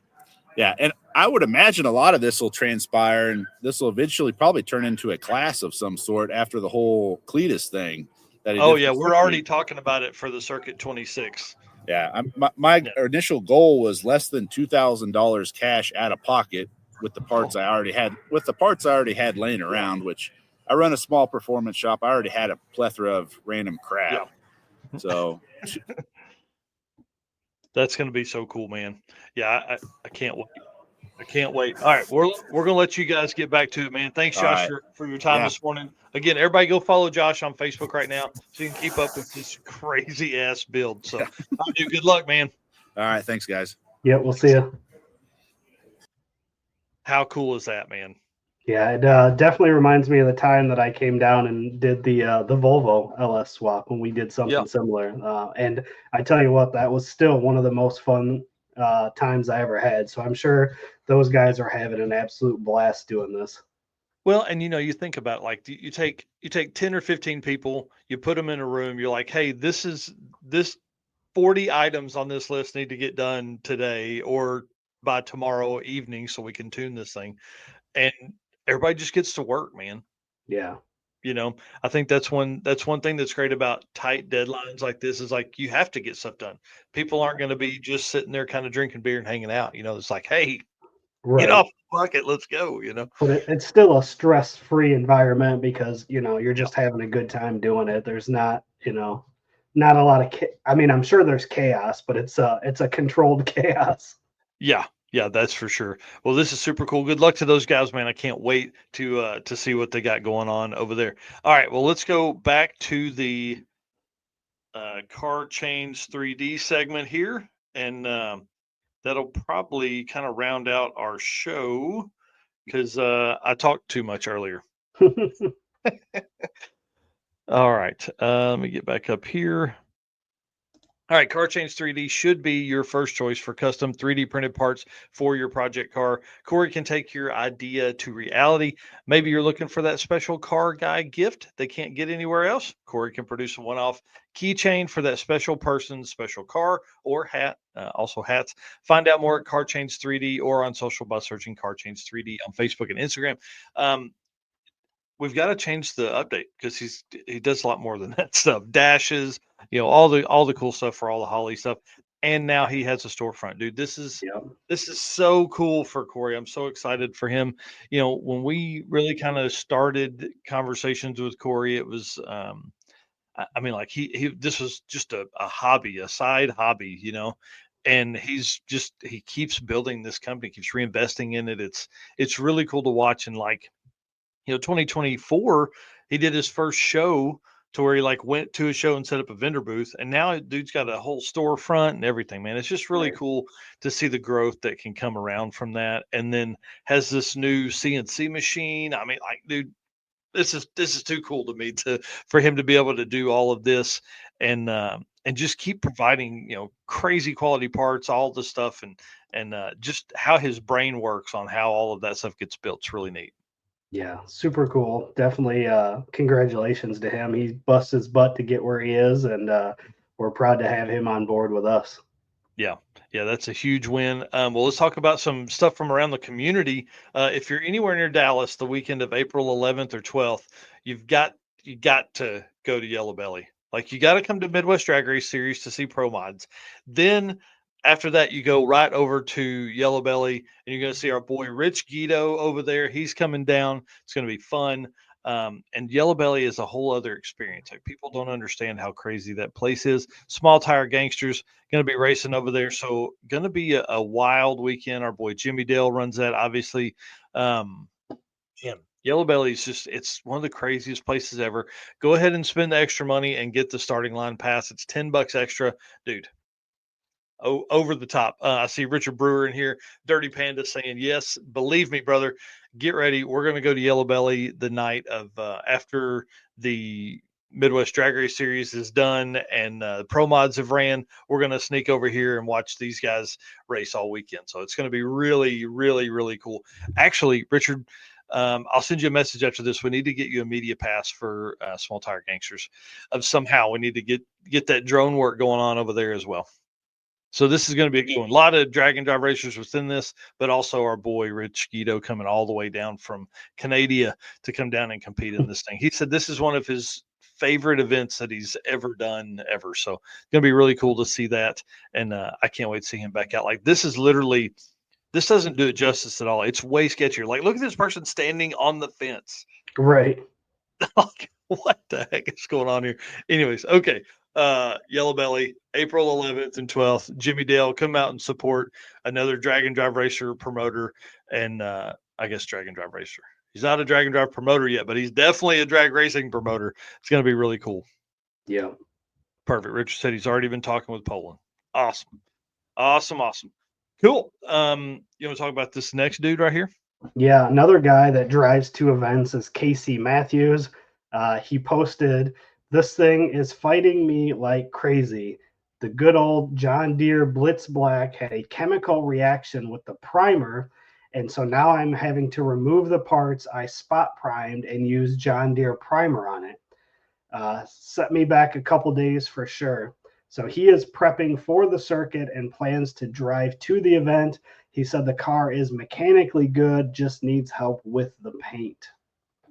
Yeah, and I would imagine a lot of this will transpire, and this will eventually probably turn into a class of some sort after the whole Cletus thing. We're already talking about it for the Circuit 26. Yeah, my initial goal was less than $2,000 cash out of pocket with the parts I already had laying around, which I run a small performance shop. I already had a plethora of random crap. Yeah. So that's going to be so cool, man. Yeah, I can't wait. I can't wait. All right, we're going to let you guys get back to it, man. Thanks, Josh, for your time this morning. Again, everybody go follow Josh on Facebook right now so you can keep up with this crazy-ass build. So, dude, good luck, man. All right, thanks, guys. Yeah, we'll see you. How cool is that, man? Yeah, it definitely reminds me of the time that I came down and did the Volvo LS swap when we did something similar. And I tell you what, that was still one of the most fun times I ever had. So I'm sure those guys are having an absolute blast doing this. Well, and you think about it, like you take 10 or 15 people, you put them in a room, you're like, hey, this 40 items on this list need to get done today or by tomorrow evening so we can tune this thing. And everybody just gets to work, man. Yeah. I think that's one thing that's great about tight deadlines like this is like you have to get stuff done. People aren't going to be just sitting there kind of drinking beer and hanging out. It's like, hey, get off the bucket, let's go. But it's still a stress-free environment because you're just having a good time doing it. There's not not a lot of I'm sure there's chaos, but it's a controlled chaos. Yeah, that's for sure. Well, this is super cool. Good luck to those guys, man. I can't wait to see what they got going on over there. All right, well, let's go back to the Car Change 3D segment here, and that'll probably kind of round out our show because I talked too much earlier. All right, let me get back up here. All right, Car Change 3D should be your first choice for custom 3D printed parts for your project car. Corey can take your idea to reality. Maybe you're looking for that special car guy gift they can't get anywhere else. Corey can produce a one-off keychain for that special person's special car or hat, also hats. Find out more at Car Change 3D or on social by searching Car Change 3D on Facebook and Instagram. We've got to change the update because he does a lot more than that stuff. Dashes, all the cool stuff for all the Holly stuff. And now he has a storefront, dude. This is so cool for Corey. I'm so excited for him. When we really kind of started conversations with Corey, it was this was just a hobby, a side hobby, and he keeps building this company, keeps reinvesting in it. It's really cool to watch. And 2024, he did his first show to where he went to a show and set up a vendor booth. And now dude's got a whole storefront and everything, man. It's just really cool to see the growth that can come around from that. And then has this new CNC machine. Dude, this is too cool to me for him to be able to do all of this. and just keep providing, crazy quality parts, all the stuff, and just how his brain works on how all of that stuff gets built. It's really neat. Yeah, super cool. Definitely congratulations to him. He busted his butt to get where he is, and we're proud to have him on board with us. Yeah. Yeah, that's a huge win. Well, let's talk about some stuff from around the community. If you're anywhere near Dallas the weekend of April 11th or 12th, you got to go to Yellow Belly. Like, you got to come to Midwest Drag Race Series to see Pro Mods. Then after that, you go right over to Yellow Belly, and you're going to see our boy Rich Guido over there. He's coming down. It's going to be fun. And Yellow Belly is a whole other experience. Like, people don't understand how crazy that place is. Small Tire Gangsters going to be racing over there. So going to be a wild weekend. Our boy Jimmy Dale runs that, obviously. Yellow Belly is just, it's one of the craziest places ever. Go ahead and spend the extra money and get the starting line pass. It's $10 extra, dude. Over the top. I see Richard Brewer in here, Dirty Panda, saying, yes, believe me, brother, get ready. We're going to go to Yellow Belly the night of after the Midwest Drag Race Series is done and the Pro Mods have ran. We're going to sneak over here and watch these guys race all weekend. So it's going to be really, really, really cool. Actually, Richard, I'll send you a message after this. We need to get you a media pass for Small Tire Gangsters. Somehow we need to get that drone work going on over there as well. So this is going to be a good one. A lot of drag and drive racers within this, but also our boy Rich Guido coming all the way down from Canada to come down and compete in this thing. He said this is one of his favorite events that he's ever done ever. So it's going to be really cool to see that. And I can't wait to see him back out. Like, this is literally, this doesn't do it justice at all. It's way sketchier. Like, look at this person standing on the fence. Right. What the heck is going on here? Anyways, okay. Yellow Belly, April 11th and 12th. Jimmy Dale, come out and support another Drag and Drive racer promoter, and I guess Drag and Drive racer. He's not a Drag and Drive promoter yet, but he's definitely a drag racing promoter. It's going to be really cool. Yeah. Perfect. Richard said he's already been talking with Poland. Awesome. Cool. You want to talk about this next dude right here? Yeah, another guy that drives 2 events is Casey Matthews. He posted, "This thing is fighting me like crazy. The good old John Deere Blitz Black had a chemical reaction with the primer, and so now I'm having to remove the parts I spot primed and use John Deere primer on it. Set me back a couple days for sure." So he is prepping for the circuit and plans to drive to the event. He said the car is mechanically good, just needs help with the paint.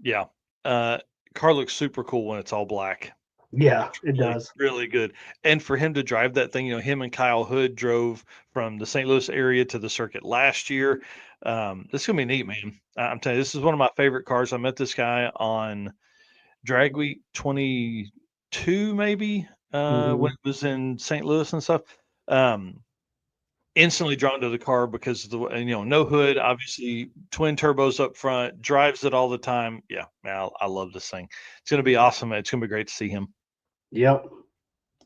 Yeah. Car looks super cool when it's all black. Yeah, it does. Really good. And for him to drive that thing, him and Kyle Hood drove from the St. Louis area to the circuit last year. This is going to be neat, man. I'm telling you, this is one of my favorite cars. I met this guy on Drag Week 22, maybe, when it was in St. Louis and stuff. Instantly drawn to the car because of the, no hood, obviously twin turbos up front, drives it all the time. Yeah, man, I love this thing. It's going to be awesome. It's going to be great to see him. Yep.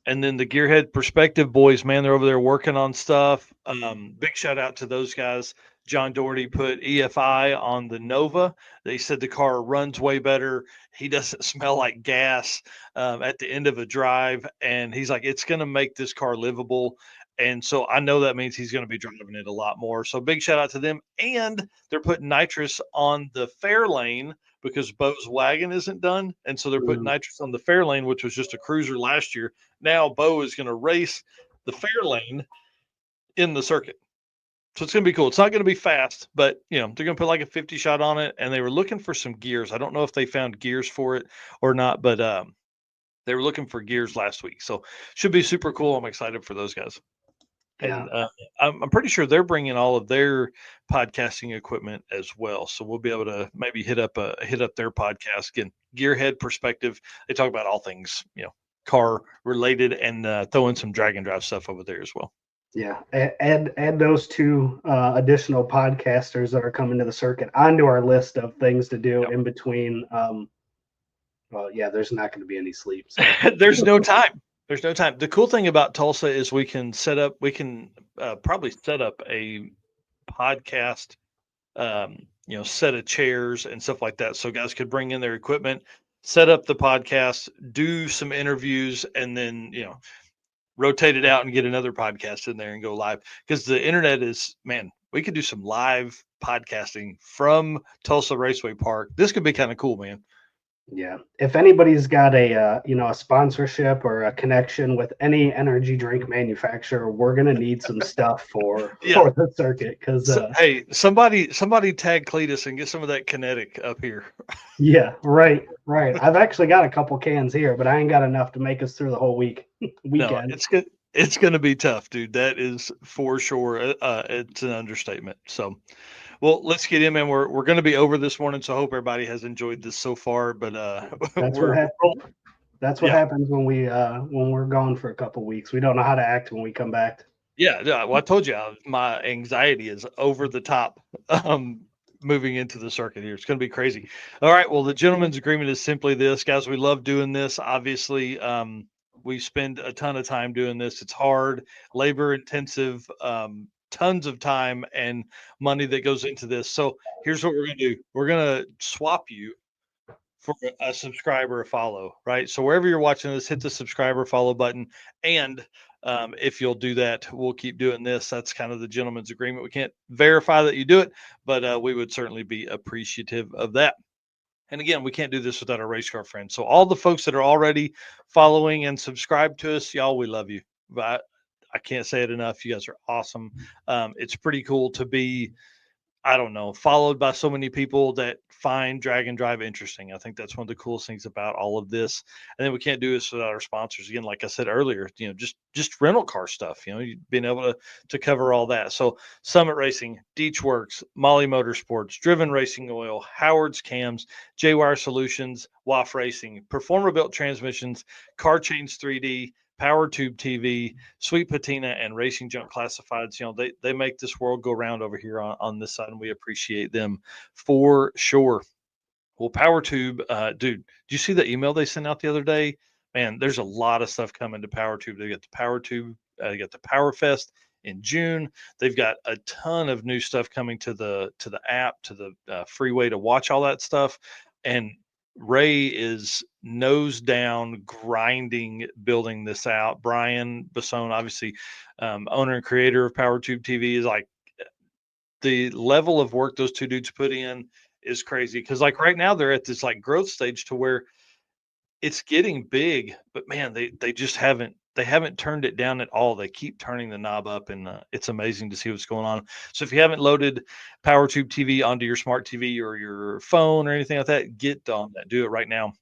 And then the Gearhead Perspective boys, man, they're over there working on stuff. Big shout out to those guys. John Doherty put EFI on the Nova. They said the car runs way better. He doesn't smell like gas at the end of a drive. And he's like, it's going to make this car livable. And so I know that means he's going to be driving it a lot more. So big shout out to them. And they're putting nitrous on the fair lane because Bo's wagon isn't done. And so they're putting nitrous on the fair lane, which was just a cruiser last year. Now Bo is going to race the fair lane in the circuit. So it's going to be cool. It's not going to be fast, but they're going to put like a 50 shot on it. And they were looking for some gears. I don't know if they found gears for it or not, but they were looking for gears last week. So should be super cool. I'm excited for those guys. Yeah. And I'm pretty sure they're bringing all of their podcasting equipment as well. So we'll be able to maybe hit up their podcast. Again, Gearhead Perspective. They talk about all things, car related, and throw in some drag and drive stuff over there as well. Yeah. Add those 2 additional podcasters that are coming to the circuit onto our list of things to do in between. Well, yeah, there's not going to be any sleep. So. There's no time. There's no time. The cool thing about Tulsa is we can probably set up a podcast, set of chairs and stuff like that. So guys could bring in their equipment. set up the podcast, do some interviews, and then, rotate it out and get another podcast in there and go live. Because the internet is, man, we could do some live podcasting from Tulsa Raceway Park. This could be kind of cool, man. Yeah. If anybody's got a sponsorship or a connection with any energy drink manufacturer, we're gonna need some stuff for the circuit. Because hey, somebody tag Cletus and get some of that kinetic up here. Yeah, right. I've actually got a couple cans here, but I ain't got enough to make us through the whole weekend. No, it's good. It's going to be tough, dude. That is for sure. It's an understatement. So, well, let's get in, man. We're going to be over this morning, so I hope everybody has enjoyed this so far. But that's what happens when we're gone for a couple weeks. We don't know how to act when we come back. Yeah, well, I told you my anxiety is over the top. Moving into the circuit here, it's going to be crazy. All right, well, the gentleman's agreement is simply this, guys. We love doing this. Obviously, we spend a ton of time doing this. It's hard, labor intensive, tons of time and money that goes into this. So here's what we're going to do. We're going to swap you for a subscriber, a follow, right? So wherever you're watching this, hit the subscriber follow button. And if you'll do that, we'll keep doing this. That's kind of the gentleman's agreement. We can't verify that you do it, but we would certainly be appreciative of that. And again, we can't do this without our race car friends. So all the folks that are already following and subscribed to us, y'all, we love you. But I can't say it enough. You guys are awesome. It's pretty cool to be, I don't know, followed by so many people that find Drag and Drive interesting. I think that's one of the coolest things about all of this. And then we can't do this without our sponsors. Again, like I said earlier, just rental car stuff, being able to cover all that. So Summit Racing, Deech Works, Molly Motorsports, Driven Racing Oil, Howard's Cams, J-Wire Solutions, WAF Racing, Performer Built Transmissions, Car Chains 3D, Power Tube TV, Sweet Patina, and Racing Junk Classifieds. They make this world go round over here on this side, and we appreciate them for sure. Well, Power Tube, dude, did you see the email they sent out the other day? Man, there's a lot of stuff coming to Power Tube. They got the Power Tube, they got the Power Fest in June. They've got a ton of new stuff coming to the app, to the free way to watch all that stuff. And Ray is nose down grinding, building this out. Brian Basone, obviously owner and creator of PowerTube TV, is like, the level of work those two dudes put in is crazy. Because like right now they're at this like growth stage to where it's getting big, but man, they just haven't turned it down at all. They keep turning the knob up, and it's amazing to see what's going on. So if you haven't loaded PowerTube TV onto your smart TV or your phone or anything like that, get on that. Do it right now.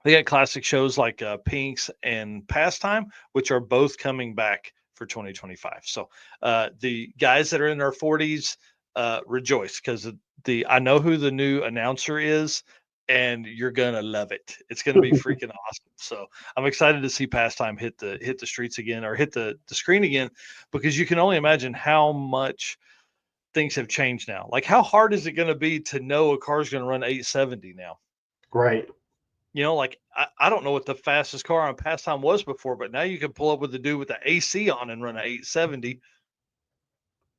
They got classic shows like Pinks and Pastime, which are both coming back for 2025. So the guys that are in their 40s, rejoice, because I know who the new announcer is, and you're gonna love it. It's gonna be freaking awesome. So I'm excited to see Pastime hit the streets again, or hit the screen again, because you can only imagine how much things have changed now. Like, how hard is it going to be to know a car's going to run 870 now? Right. Like I don't know what the fastest car on Pastime was before, but now you can pull up with the dude with the AC on and run an 870.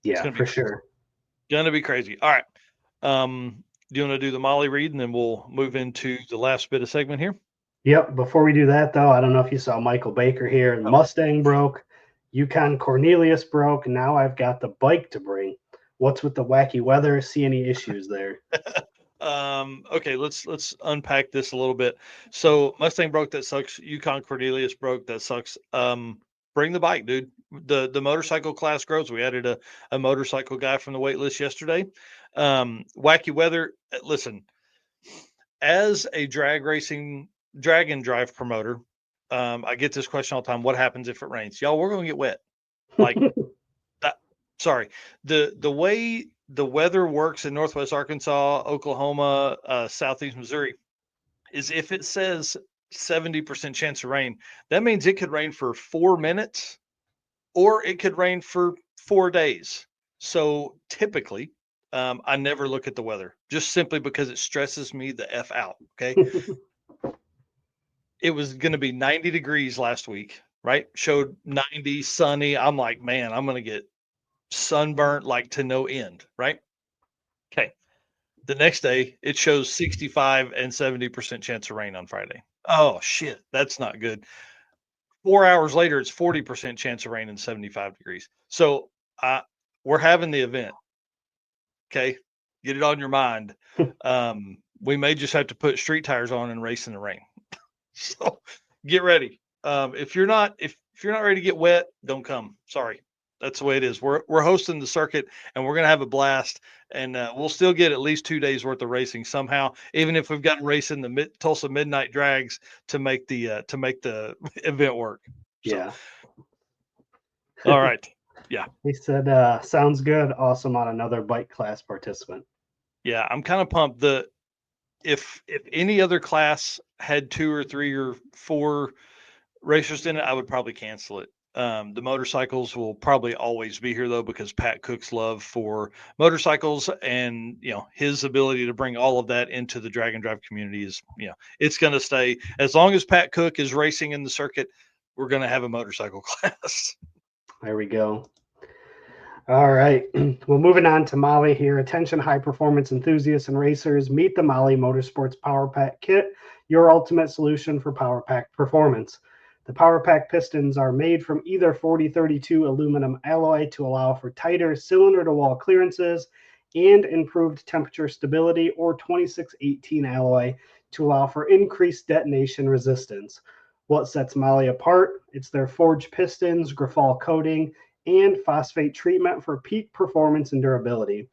Yeah, for sure. Gonna be crazy. All right. Do you want to do the Molly read, and then we'll move into the last bit of segment here? Yep. Before we do that, though, I don't know if you saw Michael Baker here. Mustang broke. Yukon Cornelius broke. Now I've got the bike to bring. What's with the wacky weather? See any issues there? Okay, let's unpack this a little bit. So Mustang broke, that sucks. Yukon Cornelius broke, that sucks. Bring the bike, dude. The motorcycle class grows. We added a motorcycle guy from the wait list yesterday. Wacky weather. Listen, as a drag and drive promoter, I get this question all the time. What happens if it rains? Y'all, we're gonna get wet. Like that. Sorry. The way the weather works in Northwest Arkansas, Oklahoma, Southeast Missouri, is if it says 70% chance of rain, that means it could rain for 4 minutes, or it could rain for 4 days. So typically, I never look at the weather, just simply because it stresses me the F out. Okay. It was going to be 90 degrees last week, right? Showed 90, sunny. I'm like, man, I'm going to get sunburnt like to no end, right? Okay. The next day, it shows 65 and 70% chance of rain on Friday. Oh, shit. That's not good. 4 hours later, it's 40% chance of rain and 75 degrees. So we're having the event. Okay. Get it on your mind. We may just have to put street tires on and race in the rain. So get ready. If you're not ready to get wet, don't come. Sorry. That's the way it is. We're hosting the circuit, and we're gonna have a blast, and we'll still get at least 2 days worth of racing somehow, even if we've got to race in the Tulsa Midnight Drags to make the event work. So, Yeah. all right. Yeah. He said, sounds good. Awesome on another bike class participant. Yeah, I'm kind of pumped. If any other class had 2 or 3 or 4 racers in it, I would probably cancel it. The motorcycles will probably always be here though, because Pat Cook's love for motorcycles and his ability to bring all of that into the drag and drive community is it's going to stay as long as Pat Cook is racing in the circuit. We're going to have a motorcycle class. There we go. All right. Well, moving on to Molly here. Attention high performance enthusiasts and racers, meet the Molly Motorsports Power Pack Kit, your ultimate solution for Power Pack performance. The Power Pack pistons are made from either 4032 aluminum alloy to allow for tighter cylinder to wall clearances and improved temperature stability, or 2618 alloy to allow for increased detonation resistance. What sets Molly apart? It's their forged pistons, graphol coating, and phosphate treatment for peak performance and durability.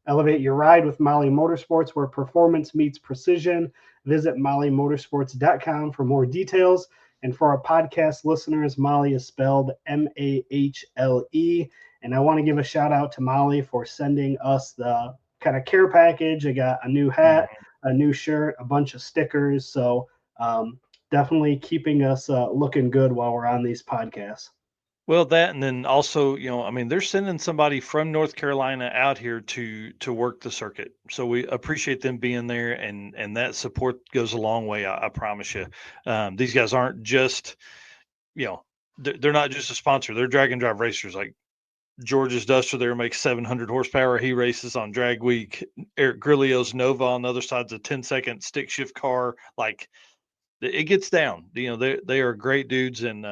Elevate your ride with Molly Motorsports, where performance meets precision. Visit mollymotorsports.com for more details. And for our podcast listeners, Molly is spelled Mahle. And I want to give a shout out to Molly for sending us the kind of care package. I got a new hat, a new shirt, a bunch of stickers. So definitely keeping us looking good while we're on these podcasts. Well, that, and then also, they're sending somebody from North Carolina out here to work the circuit. So we appreciate them being there, and that support goes a long way. I promise you. These guys aren't just, they're not just a sponsor. They're drag and drive racers. Like George's Duster there makes 700 horsepower. He races on Drag Week. Eric Grilio's Nova on the other side's a 10-second stick shift car. Like it gets down. They are great dudes, and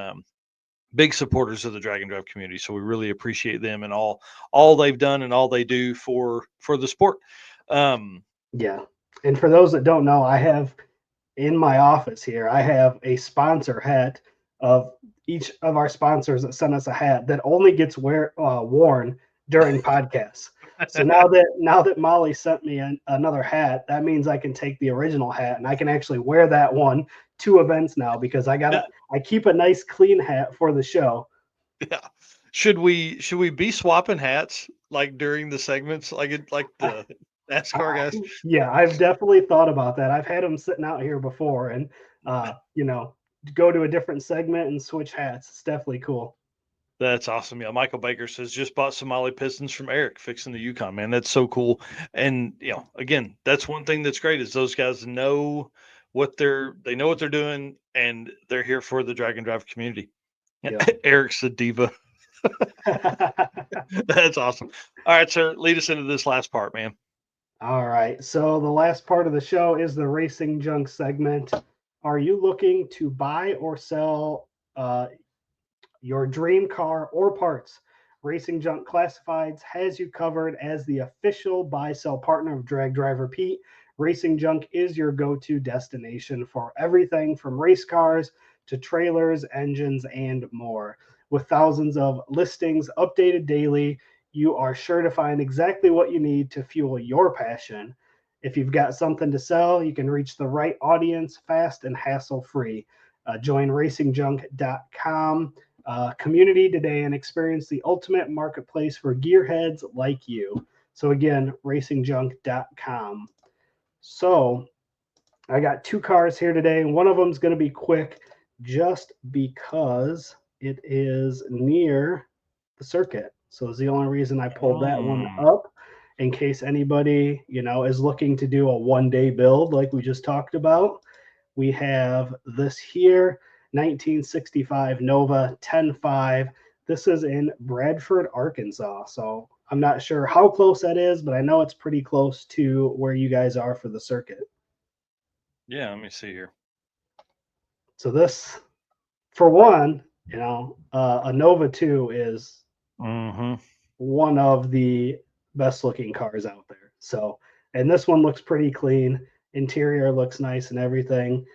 big supporters of the drag and drive community. So we really appreciate them and all they've done and all they do for the sport. Yeah. And for those that don't know, I have in my office here, I have a sponsor hat of each of our sponsors that sent us a hat that only gets worn during podcasts. So now that Molly sent me another hat, that means I can take the original hat and I can actually wear that one to events now, because I keep a nice clean hat for the show. Yeah. Should we be swapping hats like during the segments, like the NASCAR guys? Yeah, I've definitely thought about that. I've had them sitting out here before, and go to a different segment and switch hats. It's definitely cool. That's awesome. Yeah, Michael Baker says just bought some Molly pistons from Eric fixing the Yukon. Man, that's so cool. And again, that's one thing that's great is those guys know what they're doing, and they're here for the drag and drive community. Yeah. Eric's a diva. That's awesome. All right, sir, lead us into this last part, man. All right. So the last part of the show is the Racing Junk segment. Are you looking to buy or sell your dream car or parts? Racing Junk Classifieds has you covered as the official buy-sell partner of Drag Driver Pete. Racing Junk is your go-to destination for everything from race cars to trailers, engines, and more. With thousands of listings updated daily, you are sure to find exactly what you need to fuel your passion. If you've got something to sell, you can reach the right audience fast and hassle-free. Join racingjunk.com community today and experience the ultimate marketplace for gearheads like you. So again, racingjunk.com. So I got 2 cars here today, and one of them is going to be quick just because it is near the circuit. So it's the only reason I pulled that one up, in case anybody, is looking to do a one-day build like we just talked about. We have this here, 1965 Nova 10.5. This is in Bradford, Arkansas. So I'm not sure how close that is, but I know it's pretty close to where you guys are for the circuit. Yeah, let me see here. So this, for one, a Nova 2 is one of the best looking cars out there. So, and this one looks pretty clean. Interior looks nice and everything.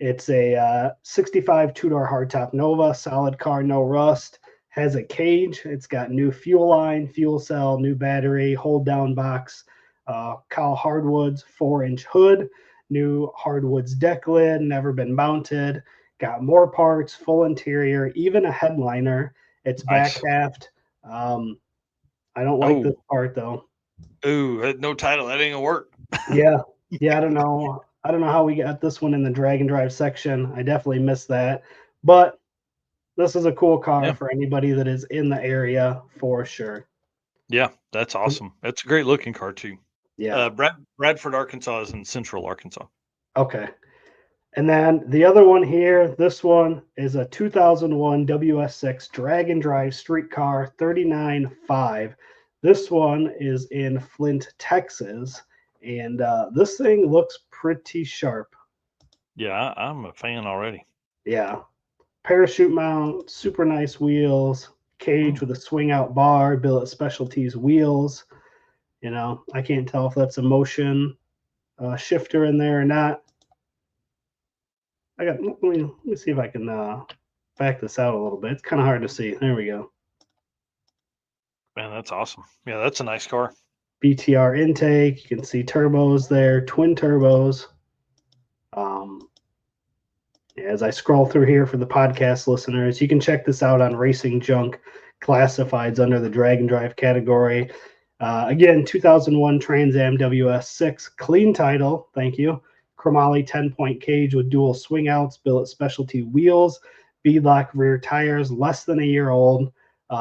It's a 65 two-door hardtop Nova, solid car, no rust. Has a cage. It's got new fuel line, fuel cell, new battery, hold down box, Kyle hardwoods 4-inch hood, new hardwoods deck lid, never been mounted. Got more parts, full interior, even a headliner. It's back halved. I don't like this part though. Ooh, no title. That ain't gonna work. Yeah. I don't know. I don't know how we got this one in the drag and drive section. I definitely missed that. But this is a cool car for anybody that is in the area for sure. Yeah, that's awesome. That's a great looking car too. Yeah. Bradford, Arkansas is in central Arkansas. Okay. And then the other one here, this one is a 2001 WS6 Drag and Drive street car 39.5. This one is in Flint, Texas. And this thing looks pretty sharp. Yeah, I'm a fan already. Yeah. Parachute mount, super nice wheels, cage with a swing out bar, billet specialties wheels. I can't tell if that's a motion shifter in there or not. Let me see if I can back this out a little bit. It's kind of hard to see. There we go. Man, that's awesome. Yeah, that's a nice car. BTR intake. You can see turbos there, twin turbos. As I scroll through here for the podcast listeners, you can check this out on Racing Junk Classifieds under the Drag and Drive category. Again, 2001 Trans Am WS6, clean title, thank you. Chromoly 10-point cage with dual swing outs, billet specialty wheels, beadlock rear tires, less than a year old.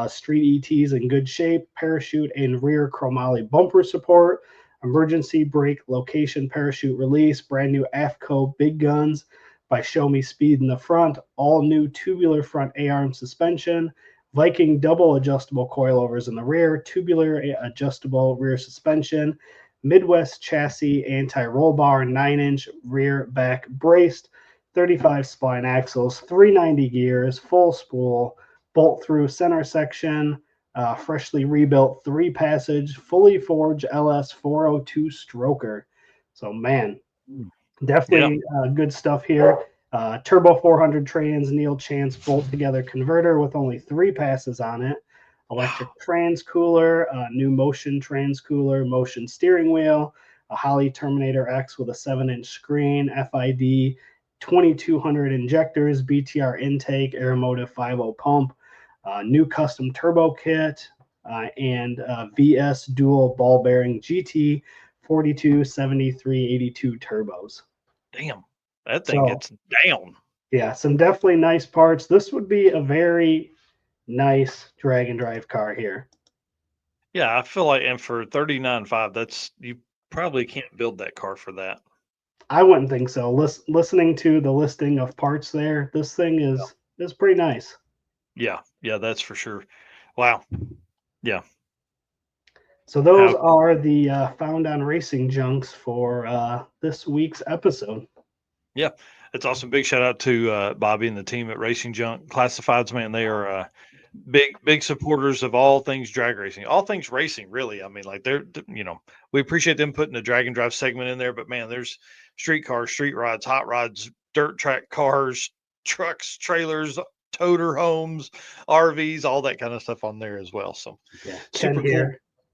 Street ETs in good shape, parachute and rear chromoly bumper support, emergency brake location parachute release, brand new AFCO big guns by Show Me Speed in the front, all new tubular front A-arm suspension, Viking double adjustable coilovers in the rear, tubular adjustable rear suspension, Midwest chassis anti-roll bar, 9-inch rear back braced, 35 spline axles, 390 gears, full spool, bolt through center section, freshly rebuilt 3-passage, fully forged LS 402 stroker. So, man, definitely good stuff here. Turbo 400 trans, Neil Chance bolt together converter with only 3 passes on it. Electric trans cooler, new motion trans cooler, motion steering wheel, a Holley Terminator X with a 7-inch screen, FID 2200 injectors, BTR intake, Aeromotive 5.0 pump, new custom turbo kit, and VS dual ball bearing GT 42, 73, 82 turbos. Damn, that thing gets down. Yeah, some definitely nice parts. This would be a very nice drag and drive car here. Yeah, I feel like, and for 39.5, you probably can't build that car for that. I wouldn't think so. Listening to the listing of parts there, this thing is pretty nice. Yeah, that's for sure. Wow. Yeah. So those are the Found on Racing Junks for this week's episode. Yeah, it's awesome. Big shout out to Bobby and the team at Racing Junk Classifieds. Man, they are big supporters of all things drag racing, all things racing, really. I mean, like we appreciate them putting the drag and drive segment in there, but man, there's street cars, street rods, hot rods, dirt track cars, trucks, trailers, toter homes, RVs, all that kind of stuff on there as well. So yeah, super cool.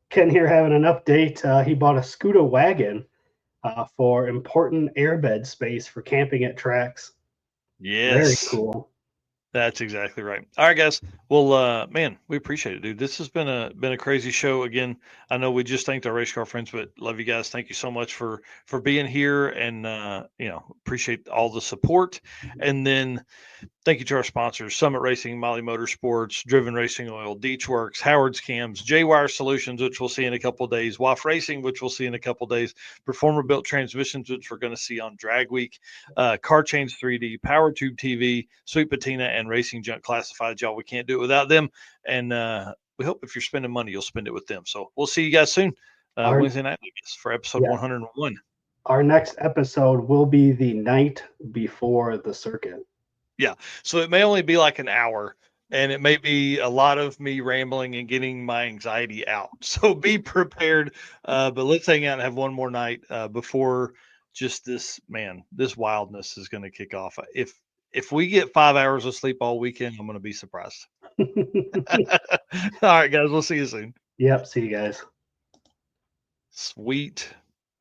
Ken here having an update. He bought a Scooter wagon for important airbed space for camping at tracks. Yes. Very cool. That's exactly right. All right, guys. Well, man, we appreciate it, dude. This has been a crazy show. Again, I know we just thanked our race car friends, but love you guys. Thank you so much for being here, and appreciate all the support. And then thank you to our sponsors: Summit Racing, Molly Motorsports, Driven Racing Oil, Deechworks, Howard's Cams, J-Wire Solutions, which we'll see in a couple of days, WAF Racing, which we'll see in a couple of days, Performer Built Transmissions, which we're going to see on Drag Week, Car Chains 3D, Power Tube TV, Sweet Patina, and Racing Junk Classifieds, y'all. We can't do it without them. And we hope if you're spending money, you'll spend it with them. So we'll see you guys soon. Wednesday night, I guess, for episode 101. Our next episode will be the night before the circuit. Yeah. So it may only be like an hour, and it may be a lot of me rambling and getting my anxiety out. So be prepared. But let's hang out and have one more night before just this wildness is going to kick off. If we get 5 hours of sleep all weekend, I'm going to be surprised. All right, guys. We'll see you soon. Yep. See you guys. Sweet.